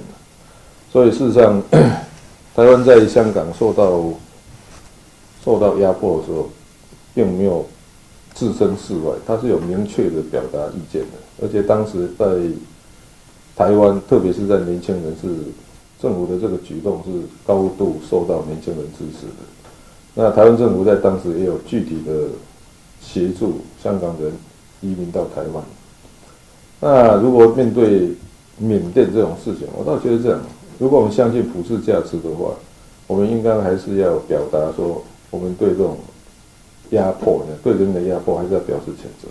所以事实上，台湾在香港受到压迫的时候，并没有置身事外，他是有明确的表达意见的。而且当时在台湾，特别是在年轻人政府的这个举动是高度受到年轻人支持的。那台湾政府在当时也有具体的协助香港人移民到台湾。那如果面对缅甸这种事情，我倒觉得这样。如果我们相信普世价值的话，我们应该还是要表达说，我们对这种压迫，对人的压迫，还是要表示谴责。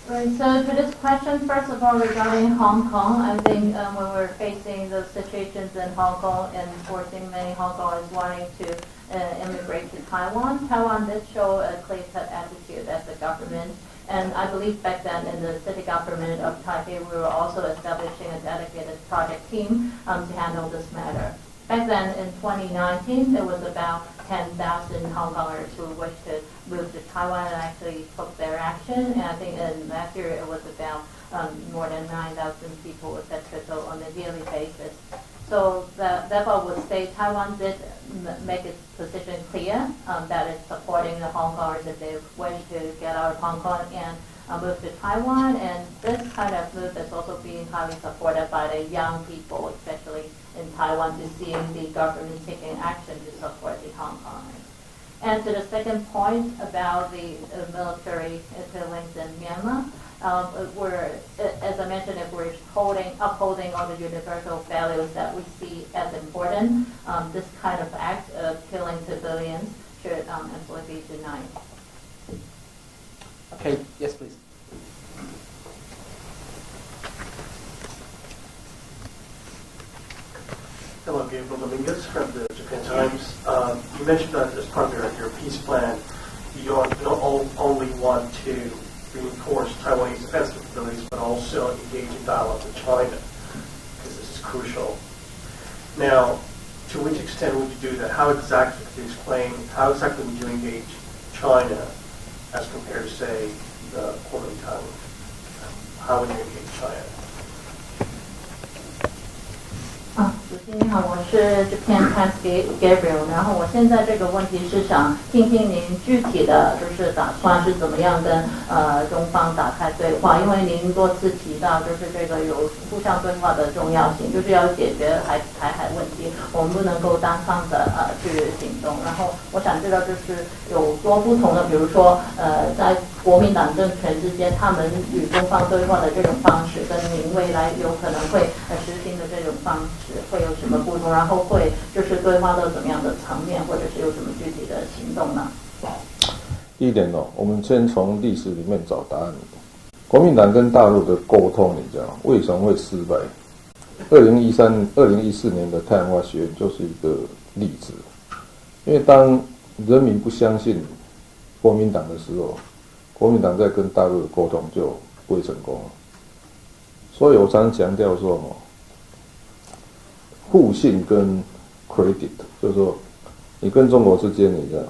Right, so to this question, first of all, regarding Hong Kong, I think when we're facing those situations in Hong Kong and forcing many Hong Kongers wanting to immigrate to Taiwan, Taiwan did show a clear-cut attitude as a government. And I believe back then in the city government of Taipei, we were also establishing a dedicated project team to handle this matter. Back then in 2019, there was about 10,000 Hong Kongers who wished to move to Taiwan and actually took their action. And I think in last year it was about more than 9,000 people, etc. So on a daily basis. So therefore, I would say Taiwan did make its position clear that it's supporting the Hong Kongers if they wish to get out of Hong Kong and move to Taiwan. And this kind of move is also being highly supported by the young people, especially in Taiwan, to seeing the government taking action to support the Hong Kongers. And to the second point about the military killings in Myanmar, as I mentioned, if we're upholding all the universal values that we see as important, this kind of act of killing civilians should absolutely be denied. Okay, yes, please. Hello, Gabriel Dominguez from the Japan Times. You mentioned that as part of your peace plan, you don't only want to reinforce Taiwanese defense capabilities, but also engage in dialogue with China, because this is crucial. Now, to which extent would you do that? How exactly, could you explain, how exactly would you engage China as compared to, say, the Kuomintang? How would you engage China? 主席你好，我是这篇 Times Gabriel， 然后我现在这个问题是想听听您具体的就是打算是怎么样跟中方打开对话，因为您多次提到就是这个有互相对话的重要性，就是要解决台海问题，我们不能够单方的去行动。然后我想知道就是有多不同的，比如说在国民党政权之间，他们与中方对话的这种方式，跟您未来有可能会实行的这种方式会有什么不同？然后会就是对话到怎么样的层面，或者是有什么具体的行动呢？第一点我们先从历史里面找答案。国民党跟大陆的沟通，你知道为什么会失败？2014年的太阳花学院就是一个例子。因为当人民不相信国民党的时候，国民党在跟大陆的沟通就不会成功。所以我常强调说，互信跟 credit， 就是说你跟中国之间，你知道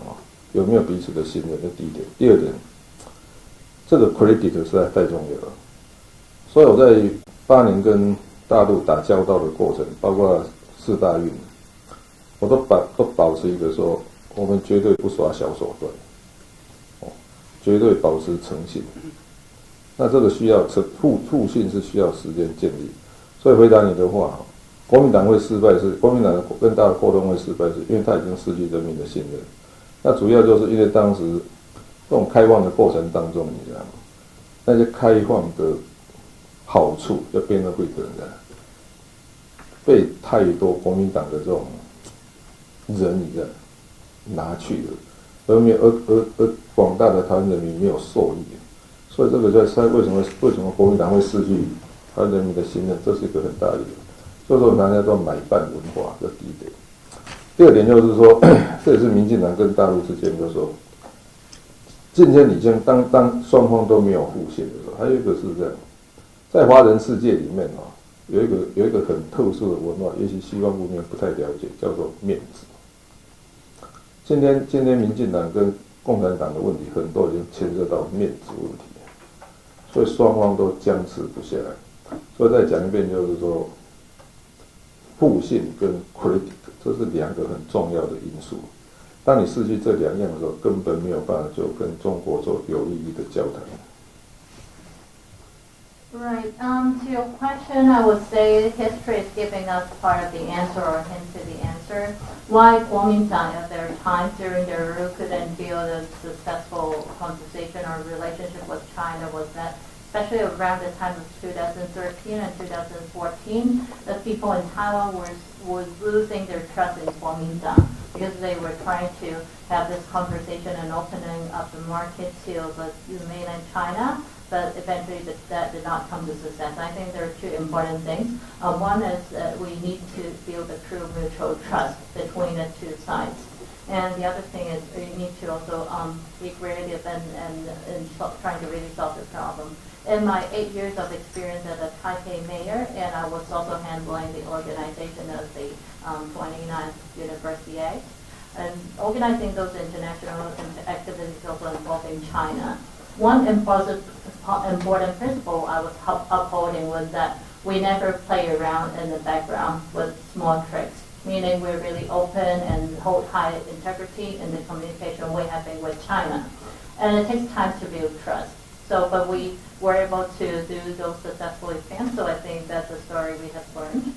有没有彼此的信任？这第一点。第二点，这个 credit 实在太重要了。所以我在8年跟大陆打交道的过程，包括4大运，我都保持一个说，我们绝对不耍小手段，绝对保持诚信。那这个需要互信是需要时间建立。所以回答你的话，国民党会失败是国民党跟大陆沟通会失败，是因为他已经失去人民的信任。那主要就是因为当时这种开放的过程当中，你知道吗？那些开放的好处就变得会被太多国民党的这种人你知道拿去了，而广大的台湾人民没有受益。所以这个在为什么国民党会失去台湾人民的信任，这是一个很大的原因。所以说大家都买办文化，这第一点。第二点就是说，这也是民进党跟大陆之间，就是说，今天你当双方都没有互信的时候，还有一个是这样，在华人世界里面有一个很特殊的文化，也许西方方面不太了解，叫做面子。今天民进党跟共产党的问题，很多已经牵涉到面子问题，所以双方都僵持不下来。所以再讲一遍，就是说，互信跟 credit， 这是2个很重要的因素。当你失去这2样的时候，根本没有办法就跟中国做有意义的交谈。Right. To your question, I would say history is giving us part of the answer or hint to the answer. Why Kuomintang at their time during their rule couldn't build a successful conversation or relationship with China was that, especially around the time of 2013 and 2014, the people in Taiwan was losing their trust in Kuomintang because they were trying to have this conversation and opening up the market to the mainland China. but eventually that did not come to success. I think there are two important things. One is that we need to build a true mutual trust between the two sides. And the other thing is you need to also be creative and trying to really solve the problem. In my 8 years of experience as a Taipei mayor, and I was also handling the organization of the 29th University Act, and organizing those international activities also involving China. One important principle I was upholding was that we never play around in the background with small tricks, meaning we're really open and hold high integrity in the communication we're having with China. And it takes time to build trust. But we were able to do those successfully, and so I think that's a story we have learned.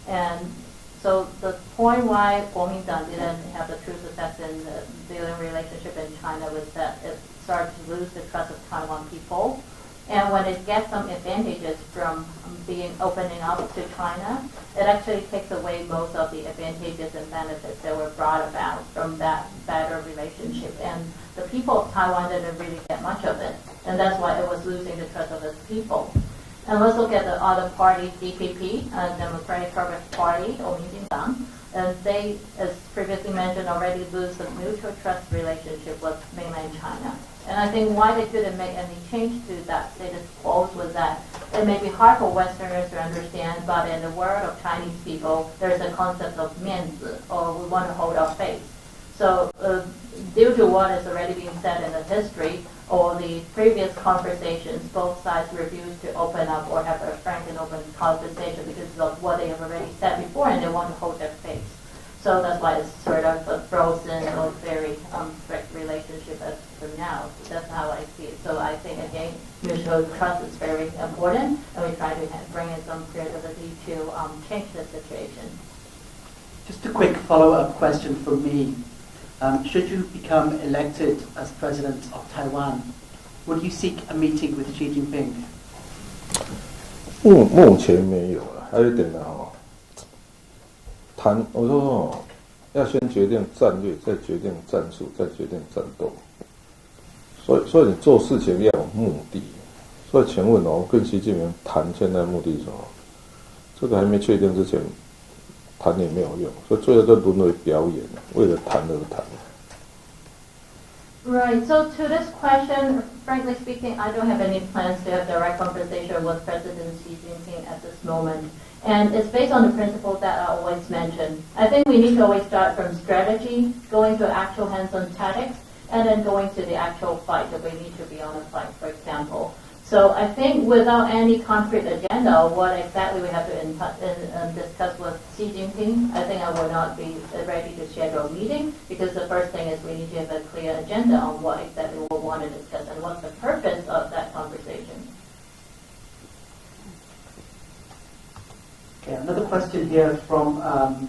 And so the point why Kuomintang didn't have the true success in the building relationship in China was that it started to lose the trust of Taiwan people. And when it gets some advantages from opening up to China, it actually takes away most of the advantages and benefits that were brought about from that better relationship. And the people of Taiwan didn't really get much of it. And that's why it was losing the trust of its people. And let's look at the other party, DPP, Democratic Progressive Party, or Kuomintang. And they, as previously mentioned, already lose the mutual trust relationship with mainland China. And I think why they couldn't make any change to that status quo was that it may be hard for Westerners to understand, but in the world of Chinese people, there's a concept of 面子, or we want to hold our face. So due to what is already being said in the history or the previous conversations, both sides refuse to open up or have a frank and open conversation because of what they have already said before, and they want to hold their face. So that's why it's sort of a frozen or very strict relationship as for now. That's how I see it. So I think, again, mutual trust is very important, and we try to bring in some creativity to change the situation. Just a quick follow-up question from me. Should you become elected as president of Taiwan, would you seek a meeting with Xi Jinping? 目前没有了，还有一点呢谈我说要先决定战略，再决定战术，再决定战斗。所以你做事情要有目的。所以请问跟习近平谈现在目的是什么？这个还没确定之前，谈也没有用，所以最后就沦为表演，为了谈而谈。Right. So to this question, frankly speaking, I don't have any plans to have direct conversation with President Xi Jinping at this moment. And it's based on the principle that I always mention. I think we need to always start from strategy, going to actual hands-on tactics, and then going to the actual fight if we need to be on a fight, for example. So I think without any concrete agenda, what exactly we have to discuss with Xi Jinping, I think I will not be ready to schedule a meeting, because the first thing is we need to have a clear agenda on what exactly we want to discuss and what's the purpose of that conversation. Okay, another question here from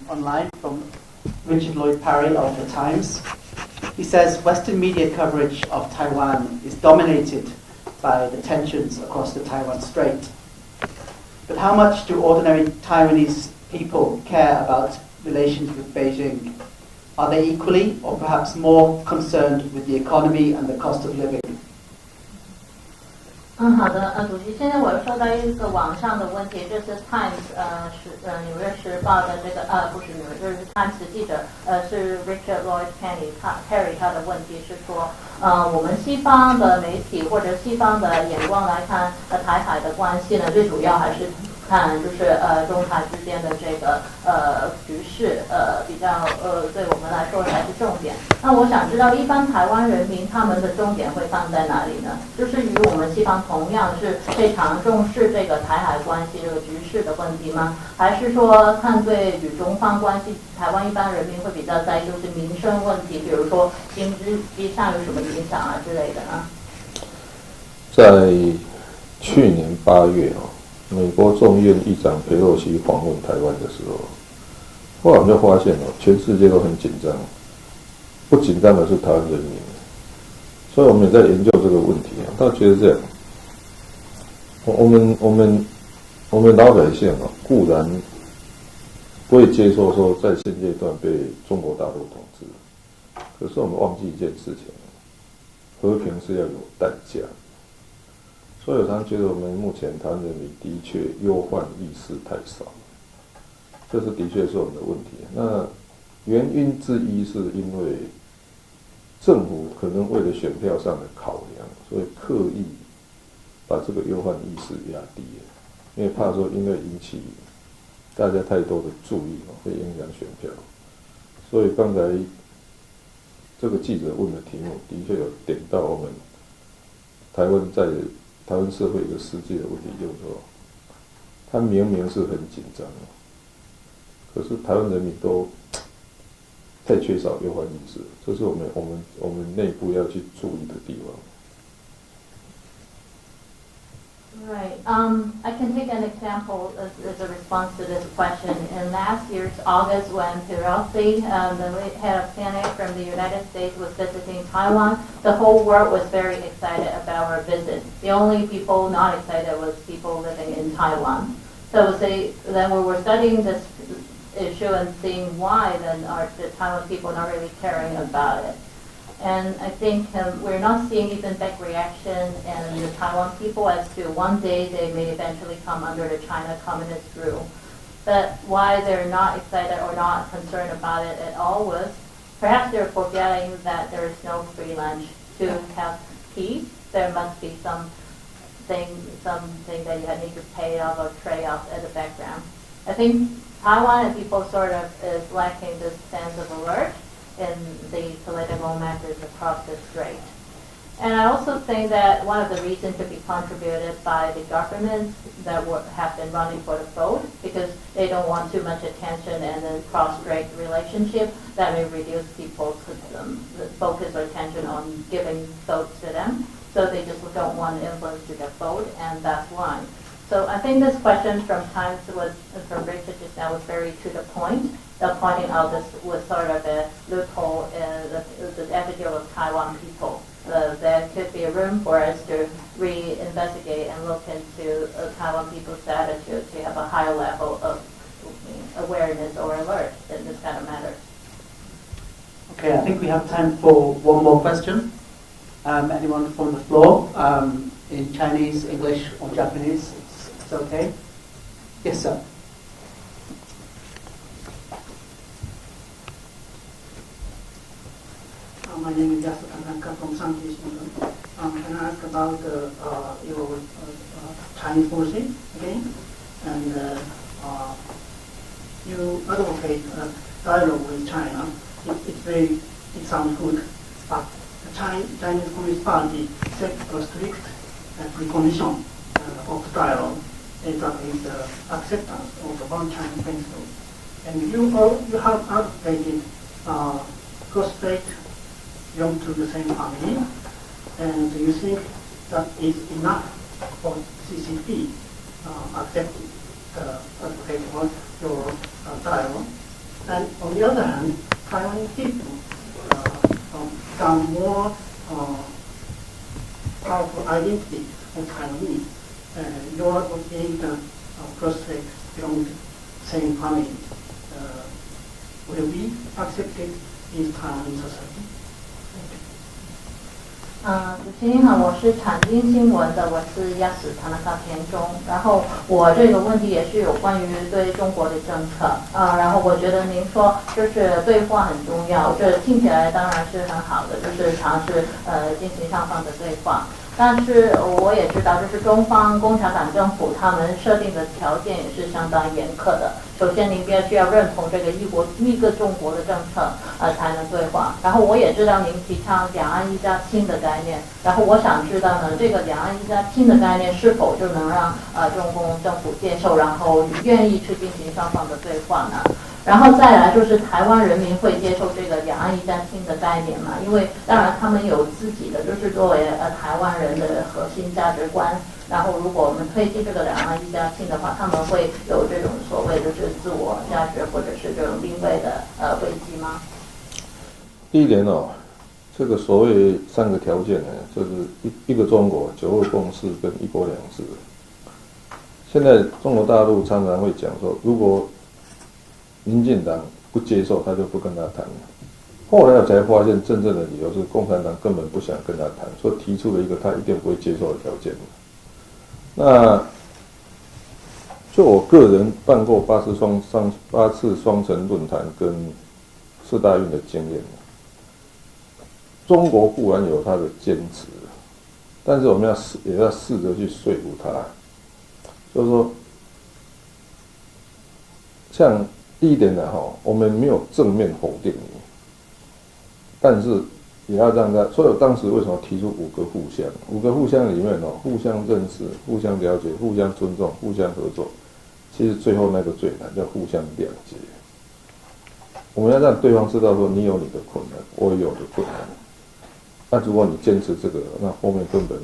online from Richard Lloyd Parry of The Times. He says Western media coverage of Taiwan is dominated by the tensions across the Taiwan Strait. But how much do ordinary Taiwanese people care about relations with Beijing? Are they equally or perhaps more concerned with the economy and the cost of living? 好的，主席，现在我收到一个网上的问题，这是 Times 纽约时报的这个不是纽约，就是 Times 的记者是 Richard Lloyd Parry 他的问题是说，我们西方的媒体或者西方的眼光来看台海的关系呢，最主要还是看就是中台之间的这个局势比较对我们来说还是重点。那我想知道，一般台湾人民他们的重点会放在哪里呢？就是与我们西方同样是非常重视这个台海关系这个局势的问题吗？还是说看对与中方关系，台湾一般人民会比较在意就是民生问题，比如说经济上有什么影响之类的呢？在去年8月美国众议院议长裴洛西访问台湾的时候，后来我们就发现全世界都很紧张，不紧张的是台湾人民。所以我们也在研究这个问题倒觉得这样，我们老百姓固然不会接受说在现阶段被中国大陆统治，可是我们忘记一件事情，和平是要有代价。所以我常觉得我们目前台湾人民的确忧患意识太少，这是的确是我们的问题。那原因之一是因为政府可能为了选票上的考量，所以刻意把这个忧患意识压低了，因为怕说因为引起大家太多的注意会影响选票。所以刚才这个记者问的题目的确有点到我们台湾社会一个实际的问题，就是说他明明是很紧张，可是台湾人民都太缺少忧患意识，这是我们内部要去注意的地方。Right. I can take an example as a response to this question. In last year's August, when Pelosi, the head of Senate from the United States, was visiting Taiwan, the whole world was very excited about her visit. The only people not excited was people living in Taiwan. So then we were studying this issue and seeing why then the Taiwan people not really caring about it. And I think we're not seeing even big reaction in the Taiwan people as to one day they may eventually come under the China communist rule. But why they're not excited or not concerned about it at all was perhaps they're forgetting that there is no free lunch. To have peace, there must be something that you need to pay off or trade off at the background. I think Taiwan and people sort of is lacking this sense of alert in the political matters across the strait. And I also think that one of the reasons could be contributed by the governments that have been running for the vote, because they don't want too much attention and then cross-strait relationship that may reduce people's focus or attention on giving votes to them. So they just don't want influence to the vote, and that's why. So I think this question from Richard just now was very to the point. Pointing out this was sort of a loophole in the attitude of Taiwan people. There could be room for us to re-investigate and look into Taiwan people's attitude to have a higher level of awareness or alert in this kind of matter. Okay, I think we have time for one more question. Anyone from the floor? In Chinese, English, or Japanese? It's okay. Yes, sir. My name is Yasuo Tanaka from Sankei Shimbun. Can I ask about your Chinese policy again? And you advocate dialogue with China. It sounds good, but the Chinese Communist Party set a strict precondition of dialogue, and that is the acceptance of the one China principle. And you have advocated cross-strait belong to the same family, and do you think that is enough for CCP accepting advocate on your dialogue? And on the other hand, Taiwanese people become more powerful identity of Taiwanese. You are advocating the cross-strait belong to the same family. Will be accepted in Taiwanese society? 主持人您好，我是产经新闻的，我是亚史田中田中。然后我这个问题也是有关于对中国的政策然后我觉得您说就是对话很重要，这听起来当然是很好的，就是尝试进行上方的对话。但是我也知道，就是中方共产党政府他们设定的条件也是相当严苛的。首先，您必须要认同这个一个中国的政策才能对话。然后我也知道您提倡两岸一家亲的概念，然后我想知道呢，这个两岸一家亲的概念是否就能让中共政府接受，然后愿意去进行双方的对话呢？然后再来就是台湾人民会接受这个两岸一家亲的概念嘛？因为当然他们有自己的就是作为台湾人的核心价值观。然后如果我们推进这个两岸一家亲的话，他们会有这种所谓就是自我价值或者是这种定位的危机吗？第一点这个所谓三个条件呢，就是一个中国、九二共识跟一国两制。现在中国大陆常常会讲说，如果民进党不接受，他就不跟他谈。后来我才发现，真正的理由是共产党根本不想跟他谈，所以提出了一个他一定不会接受的条件。那就我个人办过8次双城论坛跟4大运的经验，中国固然有它的坚持，但是我们也要试着去说服他，就是说，像第一点呢，我们没有正面否定你，但是也要让他。所以我当时为什么提出5个互相？5个互相里面互相认识、互相了解、互相尊重、互相合作。其实最后那个最难，叫互相谅解。我们要让对方知道说，你有你的困难，我也有我的困难。那如果你坚持这个，那后面根本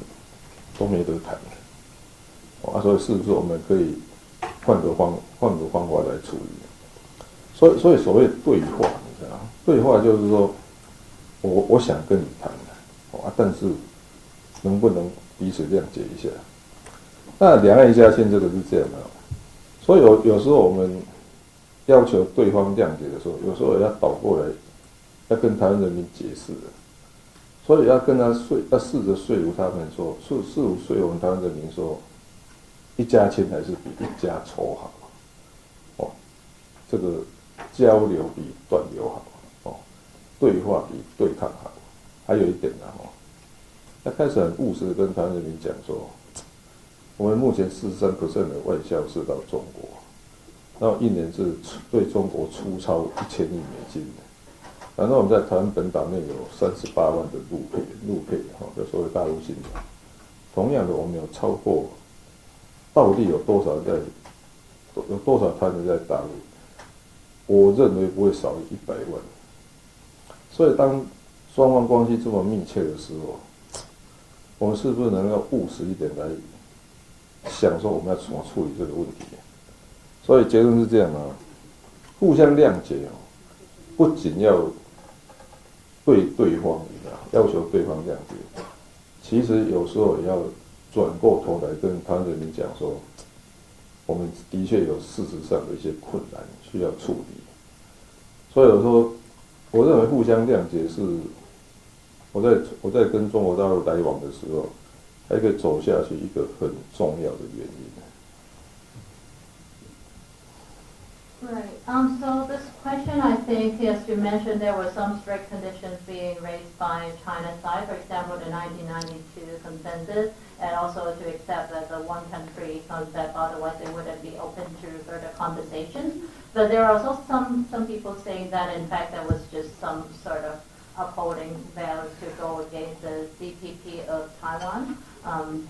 都没得谈。所以是不是我们可以换个方法来处理？所以所谓对话，你知道吗？对话就是说，我想跟你谈但是能不能彼此谅解一下？那两岸一家亲这个是这样的，所以有时候我们要求对方谅解的时候，有时候也要倒过来，要跟台湾人民解释的。所以要跟他要试着说服他们说，试图说服我们台湾人民说，一家亲还是比一家仇好，这个交流比断流好，对话比对抗好。还有一点呢，要开始很务实的跟台湾人民讲说，我们目前43% 的外销是到中国，然后一年是对中国出超1000亿美金。然后我们在台湾本岛内有38万的陆配，就所谓大陆性的。同样的，我们有超过到底有多少台湾人在大陆？我认为不会少于100万。所以当双方关系这么密切的时候，我们是不是能够务实一点来想说我们要怎么处理这个问题？所以结论是这样互相谅解不仅要对方要求对方谅解，其实有时候也要转过头来跟台湾人民讲说，我们的确有事实上的一些困难需要处理。所以有时候我认为互相谅解是我在跟中国大陆来往的时候，还可以走下去一个很重要的原因。Right. So this question, I think, as you mentioned, there were some strict conditions being raised by China's side. For example, the 1992 consensus, and also to accept that the one country concept, otherwise they wouldn't be open to further conversations. But there are also some people saying that, in fact, there was just some sort of upholding value to go against the CPP of Taiwan.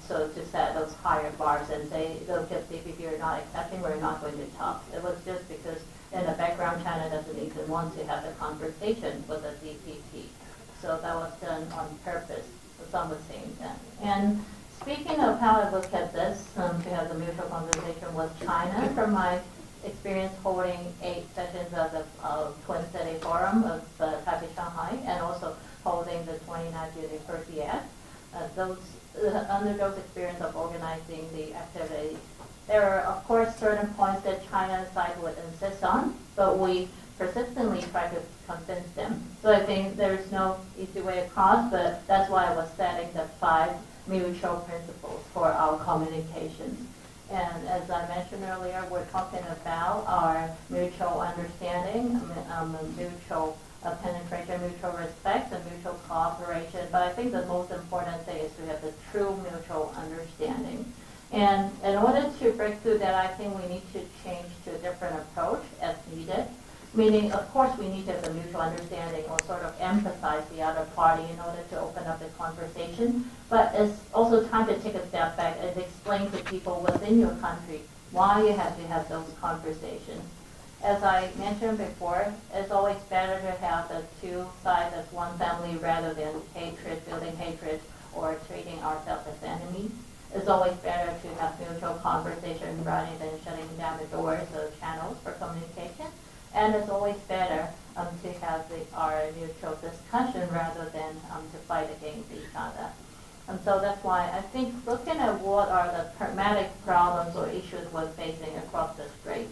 So to set those higher bars and say, look, if CPP are not accepting, we're not going to talk. It was just because in the background, China doesn't even want to have the conversation with the CPP. So that was done on purpose, some were saying that. And speaking of how I look at this, to have the mutual conversation with China, from my experience holding 8 sessions of the Twin City Forum of Taipei Shanghai, and also holding the 29th University Act, under those experience of organizing the activities, there are of course certain points that China's side would insist on, but we persistently try to convince them. So I think there's no easy way across, but that's why I was setting the 5 mutual principles for our communications. And as I mentioned earlier, we're talking about our mutual understanding, mutual penetration, mutual respect, and mutual cooperation. But I think the most important thing is to have the true mutual understanding. And in order to break through that, I think we need to change to a different approach as needed. Meaning, of course, we need to have the mutual understanding or sort of emphasize the other party in order to open up the conversation. But it's also time to take a step back and explain to people within your country why you have to have those conversations. As I mentioned before, it's always better to have the two sides as one family rather than hatred, building hatred, or treating ourselves as enemies. It's always better to have mutual conversation rather than shutting down the doors or channels for communication. And it's always better to have our mutual discussion rather than to fight against each other. And so that's why I think looking at what are the pragmatic problems or issues we're facing across the strait.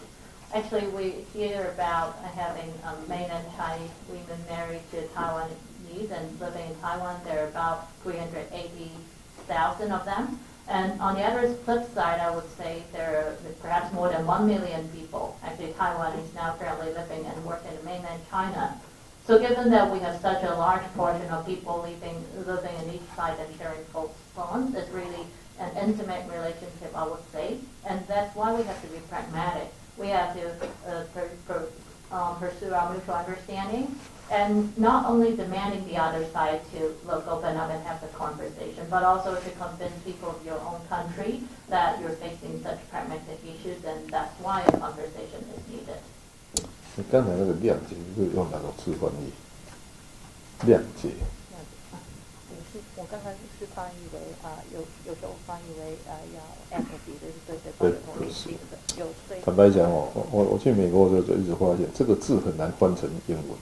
Actually, we hear about having mainland Chinese women married to Taiwanese and living in Taiwan. There are about 380,000 of them. And on the other flip side, I would say there are perhaps more than 1 million people, actually Taiwanese now currently living and working in mainland China. So given that we have such a large portion of people living in each side and sharing phones, it's really an intimate relationship, I would say. And that's why we have to be pragmatic. We have to pursue our mutual understanding and not only demanding the other side to open up and have the conversation, but also to convince people of your own country that you're facing such pragmatic issues, and that's why a conversation is needed. 你刚才那个谅解是用哪种字翻译？谅解。我刚才是翻译为有时候翻译为要 empathy， 就是对对方有同理心的。有对。坦白讲哦，我去美国的时候就一直发现这个字很难翻成英文。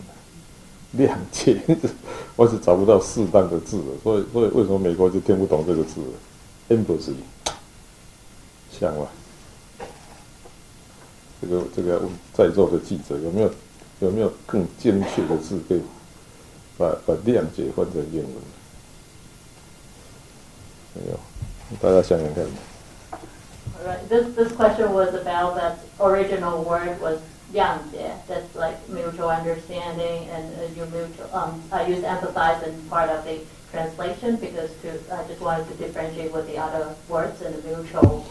谅解，我是找不到适当的字了，所以为什么美国就听不懂这个字 ？empathy， 像吗？这个在座的记者有没有更精确的字可以把谅解翻成英文？没有，大家想想看。Right. This question was about that original word was 谅解, that's like mutual understanding, and you mutual. I use empathize in part of the translation because I just wanted to differentiate with the other words and the mutual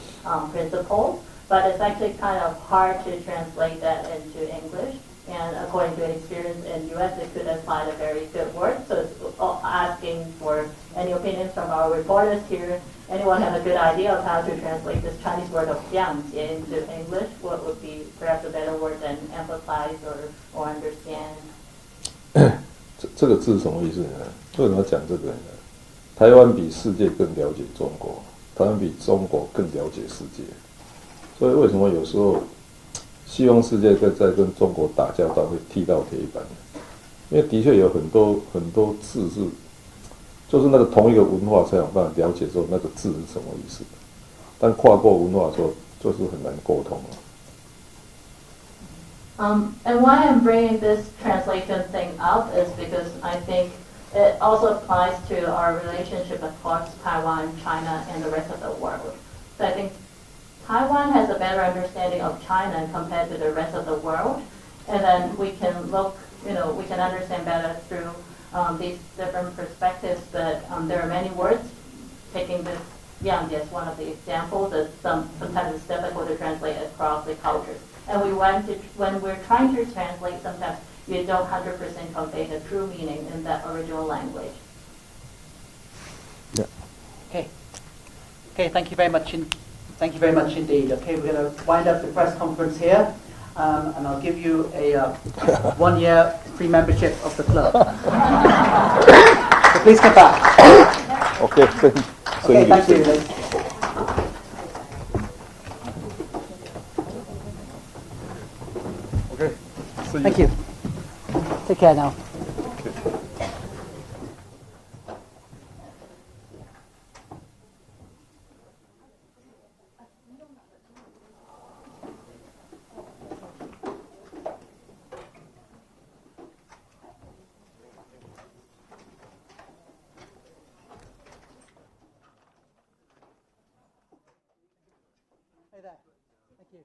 principles. But it's actually kind of hard to translate that into English. And according to experience in U.S., it could have find a very good word. So it's asking for any opinions from our reporters here. Anyone have a good idea of how to translate this Chinese word of 谅解 into English? What would be perhaps a better word than empathize or understand? 这个字什么意思呢？为什么要讲这个呢？台湾比世界更了解中国，台湾比中国更了解世界。所以为什么有时候西方世界在跟中国打交道会踢到铁板？因为的确有很多字是，就是那个同一个文化才有办法了解说那个字是什么意思。但跨过文化的时候，就是很难沟通了。And why I'm bringing this translation thing up is because I think it also applies to our relationship across Taiwan, China, and the rest of the world. So I think Taiwan has a better understanding of China compared to the rest of the world, and then we can look, we can understand better through these different perspectives. But there are many words. Taking this 谅解 as one of the examples, that sometimes it's difficult to translate across the cultures. And when we're trying to translate, sometimes you don't 100% convey the true meaning in that original language. Yeah. Okay. Thank you very much. Thank you very much indeed. Okay, we're going to wind up the press conference here, and I'll give you a 1-year free membership of the club. So please come back. Okay, thank you. Okay, thank you. Take care now. Hey there. Thank you.